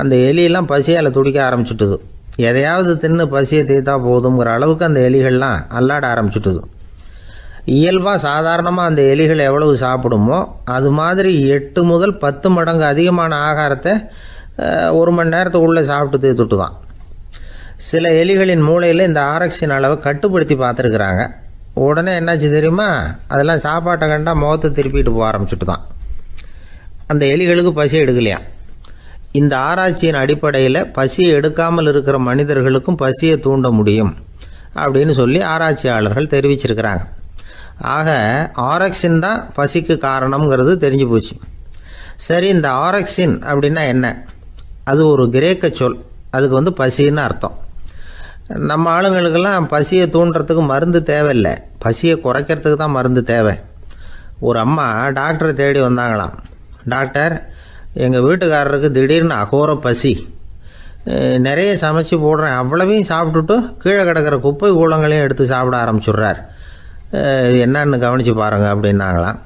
அந்த எலியெல்லாம் பசியால் துடிக்க ஆரம்பிச்சுட்டுது. எதையாவது தின்னு பசியை தீர்த்தா போதுங்கிற அளவுக்கு அந்த எலிகள்லாம் அல்லாட ஆரம்பிச்சுட்டுது. இயல்பாக சாதாரணமாக அந்த எலிகள் எவ்வளவு சாப்பிடுமோ அது மாதிரி 8 முதல் 10 மடங்கு அதிகமான ஆகாரத்தை 1 மணி நேரத்துக்குள்ளே சாப்பிட்டு தீர்த்துட்டு தான். சில எலிகளின் மூளையில் இந்த ஆரக்சின் அளவை கட்டுப்படுத்தி பார்த்துருக்குறாங்க. உடனே என்னாச்சு தெரியுமா? அதெல்லாம் சாப்பாட்டை கண்டால் முகத்தை திருப்பிட்டு போக ஆரம்பிச்சுட்டு தான். அந்த எலிகளுக்கு பசி எடுக்கலையாம். இந்த ஆராய்ச்சியின் அடிப்படையில் பசியை எடுக்காமல் இருக்கிற மனிதர்களுக்கும் பசியை தூண்ட முடியும் அப்படின்னு சொல்லி ஆராய்ச்சியாளர்கள் தெரிவிச்சிருக்கிறாங்க. ஆக ஆரக்சின் தான் பசிக்கு காரணம்ங்கிறது தெரிஞ்சு போச்சு. சரி, இந்த ஆரக்சின் அப்படின்னா என்ன? அது ஒரு கிரேக்க சொல். அதுக்கு பசின்னு அர்த்தம். நம்ம ஆளுங்களுக்கெல்லாம் பசியை தூண்டுறதுக்கு மருந்து தேவையில்லை, பசியை குறைக்கிறதுக்கு தான் மருந்து தேவை. ஒரு அம்மா டாக்டரை தேடி வந்தாங்களாம். டாக்டர், எங்கள் வீட்டுக்காரருக்கு திடீர்னு அகோர பசி, நிறைய சமைச்சு போடுறேன், அவ்வளவையும் சாப்பிட்டுட்டு கீழே கிடக்கிற குப்பை கூலங்களையும் எடுத்து சாப்பிட ஆரம்பிச்சுட்றார், இது என்னன்னு கவனித்து பாருங்கள் அப்படின்னாங்களாம்.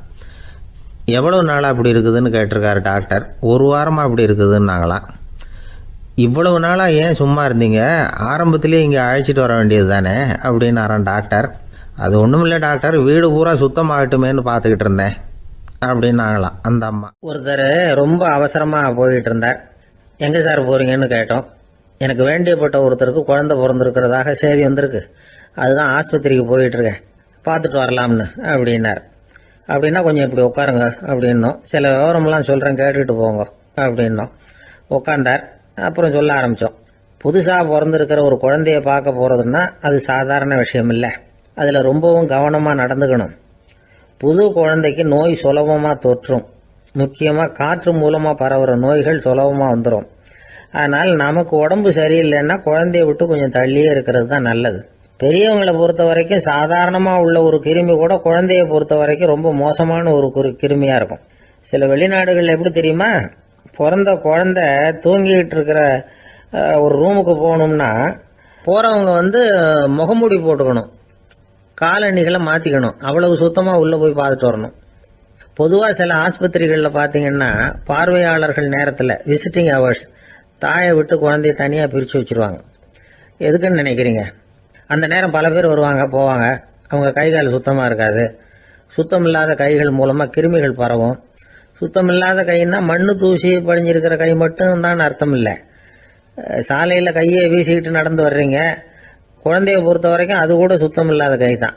எவ்வளோ நாளாக அப்படி இருக்குதுன்னு கேட்டிருக்காரு டாக்டர். ஒரு வாரமாக அப்படி இருக்குதுன்னாங்களாம். இவ்வளவு நாளாக ஏன் சும்மா இருந்தீங்க, ஆரம்பத்திலே இங்கே அழைச்சிட்டு வர வேண்டியது தானே அப்படின்னாரான் டாக்டர். அது ஒன்றும் இல்லை டாக்டர், வீடு பூரா சுத்தமாகட்டுமேன்னு பார்த்துக்கிட்டு இருந்தேன் அப்படின்னாங்களாம் அந்த அம்மா. ஒருத்தர் ரொம்ப அவசரமாக போயிட்டு இருந்தார். எங்கே சார் போகிறீங்கன்னு கேட்டோம். எனக்கு வேண்டியப்பட்ட ஒருத்தருக்கு குழந்தை பிறந்திருக்கிறதாக செய்தி வந்திருக்கு, அதுதான் ஆஸ்பத்திரிக்கு போயிட்டுருக்கேன், பார்த்துட்டு வரலாம்னு அப்படின்னார். அப்படின்னா கொஞ்சம் இப்படி உட்காருங்க அப்படின்னோம். சில விவரமெல்லாம் சொல்கிறேன் கேட்டுக்கிட்டு போங்க அப்படின்னோம். உட்காந்தார். அப்புறம் சொல்ல ஆரம்பித்தோம். புதுசாக பிறந்திருக்கிற ஒரு குழந்தைய பார்க்க போகிறதுன்னா அது சாதாரண விஷயம் இல்லை. அதில் ரொம்பவும் கவனமாக நடந்துக்கணும். புது குழந்தைக்கு நோய் சுலபமாக தொற்றும். முக்கியமாக காற்று மூலமாக பரவுகிற நோய்கள் சுலபமாக வந்துடும். அதனால் நமக்கு உடம்பு சரியில்லைன்னா குழந்தைய விட்டு கொஞ்சம் தள்ளியே இருக்கிறது தான் நல்லது. பெரியவங்களை பொறுத்த வரைக்கும் சாதாரணமாக உள்ள ஒரு கிருமி கூட குழந்தைய பொறுத்த வரைக்கும் ரொம்ப மோசமான ஒரு கிருமியாக இருக்கும். சில வெளிநாடுகளில் எப்படி தெரியுமா, பிறந்த குழந்தை தூங்கிக்கிட்டு இருக்கிற ஒரு ரூமுக்கு போகணும்னா போகிறவங்க முகமூடி போட்டுக்கணும், காலணிகளை மாற்றிக்கணும், அவ்வளவு சுத்தமாக உள்ளே போய் பார்த்துட்டு வரணும். பொதுவாக சில ஆஸ்பத்திரிகளில் பார்த்தீங்கன்னா பார்வையாளர்கள் நேரத்தில் விசிட்டிங் ஹவர்ஸ் தாயை விட்டு குழந்தைய தனியாக பிரித்து வச்சுருவாங்க. எதுக்குன்னு நினைக்கிறீங்க? அந்த நேரம் பல பேர் வருவாங்க போவாங்க, அவங்க கை கால் சுத்தமாக இருக்காது. சுத்தம் இல்லாத கைகள் மூலமாக கிருமிகள் பரவும். சுத்தம் இல்லாத கைன்னா மண்ணு தூசி படிஞ்சிருக்கிற கை மட்டும் தான் அர்த்தம் இல்லை. சாலையில் கையை வீசிக்கிட்டு நடந்து வர்றீங்க, குழந்தைய பொறுத்த வரைக்கும் அது கூட சுத்தம் இல்லாத கை தான்.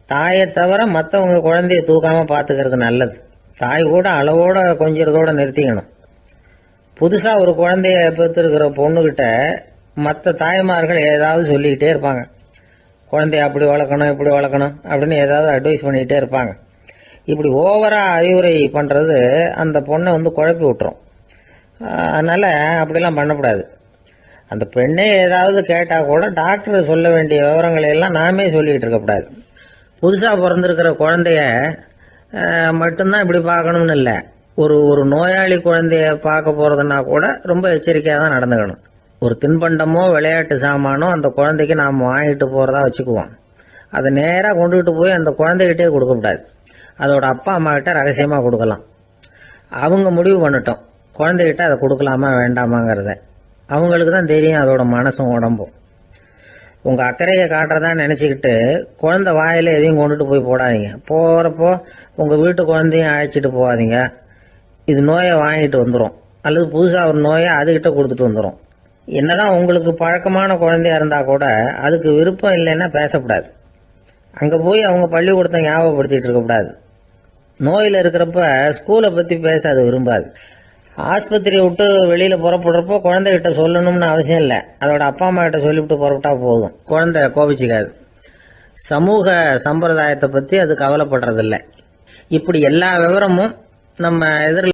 தாயை தவிர மற்றவங்க குழந்தைய தூக்காமல் பார்த்துக்கிறது நல்லது. தாய் கூட அளவோட கொஞ்சிறதோடு நிறுத்திக்கணும். புதுசாக ஒரு குழந்தைய பெற்றிருக்கிற பொண்ணுக்கிட்ட மற்ற தாய்மார்கள் ஏதாவது சொல்லிக்கிட்டே இருப்பாங்க. குழந்தைய அப்படி வளர்க்கணும் இப்படி வளர்க்கணும் அப்படின்னு ஏதாவது அட்வைஸ் பண்ணிக்கிட்டே இருப்பாங்க. இப்படி ஓவராக அறிவுரை பண்ணுறது அந்த பொண்ணை குழப்பி விட்டுரும். அதனால் அப்படிலாம் பண்ணக்கூடாது. அந்த பெண்ணே ஏதாவது கேட்டால் கூட டாக்டர் சொல்ல வேண்டிய விவரங்களை எல்லாம் நாமே சொல்லிக்கிட்டு இருக்கக்கூடாது. புதுசாக பிறந்திருக்கிற குழந்தைய மட்டும்தான் இப்படி பார்க்கணும்னு இல்லை. ஒரு நோயாளி குழந்தைய பார்க்க போகிறதுனா கூட ரொம்ப எச்சரிக்கையாக தான் நடந்துக்கணும். ஒரு தின்பண்டமோ விளையாட்டு சாமானோ அந்த குழந்தைக்கு நாம் வாங்கிட்டு போகிறதா வச்சுக்குவோம். அதை நேராக கொண்டுகிட்டு போய் அந்த குழந்தைகிட்டே கொடுக்கக்கூடாது. அதோட அப்பா அம்மா கிட்ட ரகசியமாக கொடுக்கலாம். அவங்க முடிவு பண்ணட்டும் குழந்தைகிட்ட அதை கொடுக்கலாமா வேண்டாமாங்கிறத. அவங்களுக்கு தான் தெரியும் அதோட மனசும் உடம்பும். உங்கள் அக்கறையை காட்டுறதா நினச்சிக்கிட்டு குழந்தை வாயில் எதையும் கொண்டுட்டு போய் போடாதீங்க. போகிறப்போ உங்கள் வீட்டு குழந்தையும் அழைச்சிட்டு போகாதீங்க. இது நோயை வாங்கிட்டு வந்துடும், அல்லது புதுசாக ஒரு நோயை அதுக்கிட்ட கொடுத்துட்டு வந்துடும். என்னதான் உங்களுக்கு பழக்கமான குழந்தையா இருந்தால் கூட அதுக்கு விருப்பம் இல்லைன்னா பேசக்கூடாது. அங்கே போய் அவங்க பள்ளிக்கூடத்தை ஞாபகப்படுத்திட்டு இருக்கக்கூடாது. நோயில் இருக்கிறப்ப ஸ்கூலை பற்றி பேச அது விரும்பாது. ஆஸ்பத்திரியை விட்டு வெளியில் புறப்படுறப்போ குழந்தைகிட்ட சொல்லணும்னு அவசியம் இல்லை. அதோட அப்பா அம்மா கிட்ட சொல்லிவிட்டு புறப்பட்டா போதும், குழந்தை கோபிச்சிக்காது. சமூக சம்பிரதாயத்தை பற்றி அது கவலைப்படுறதில்லை. இப்படி எல்லா விவரமும் நம்ம எதிரில்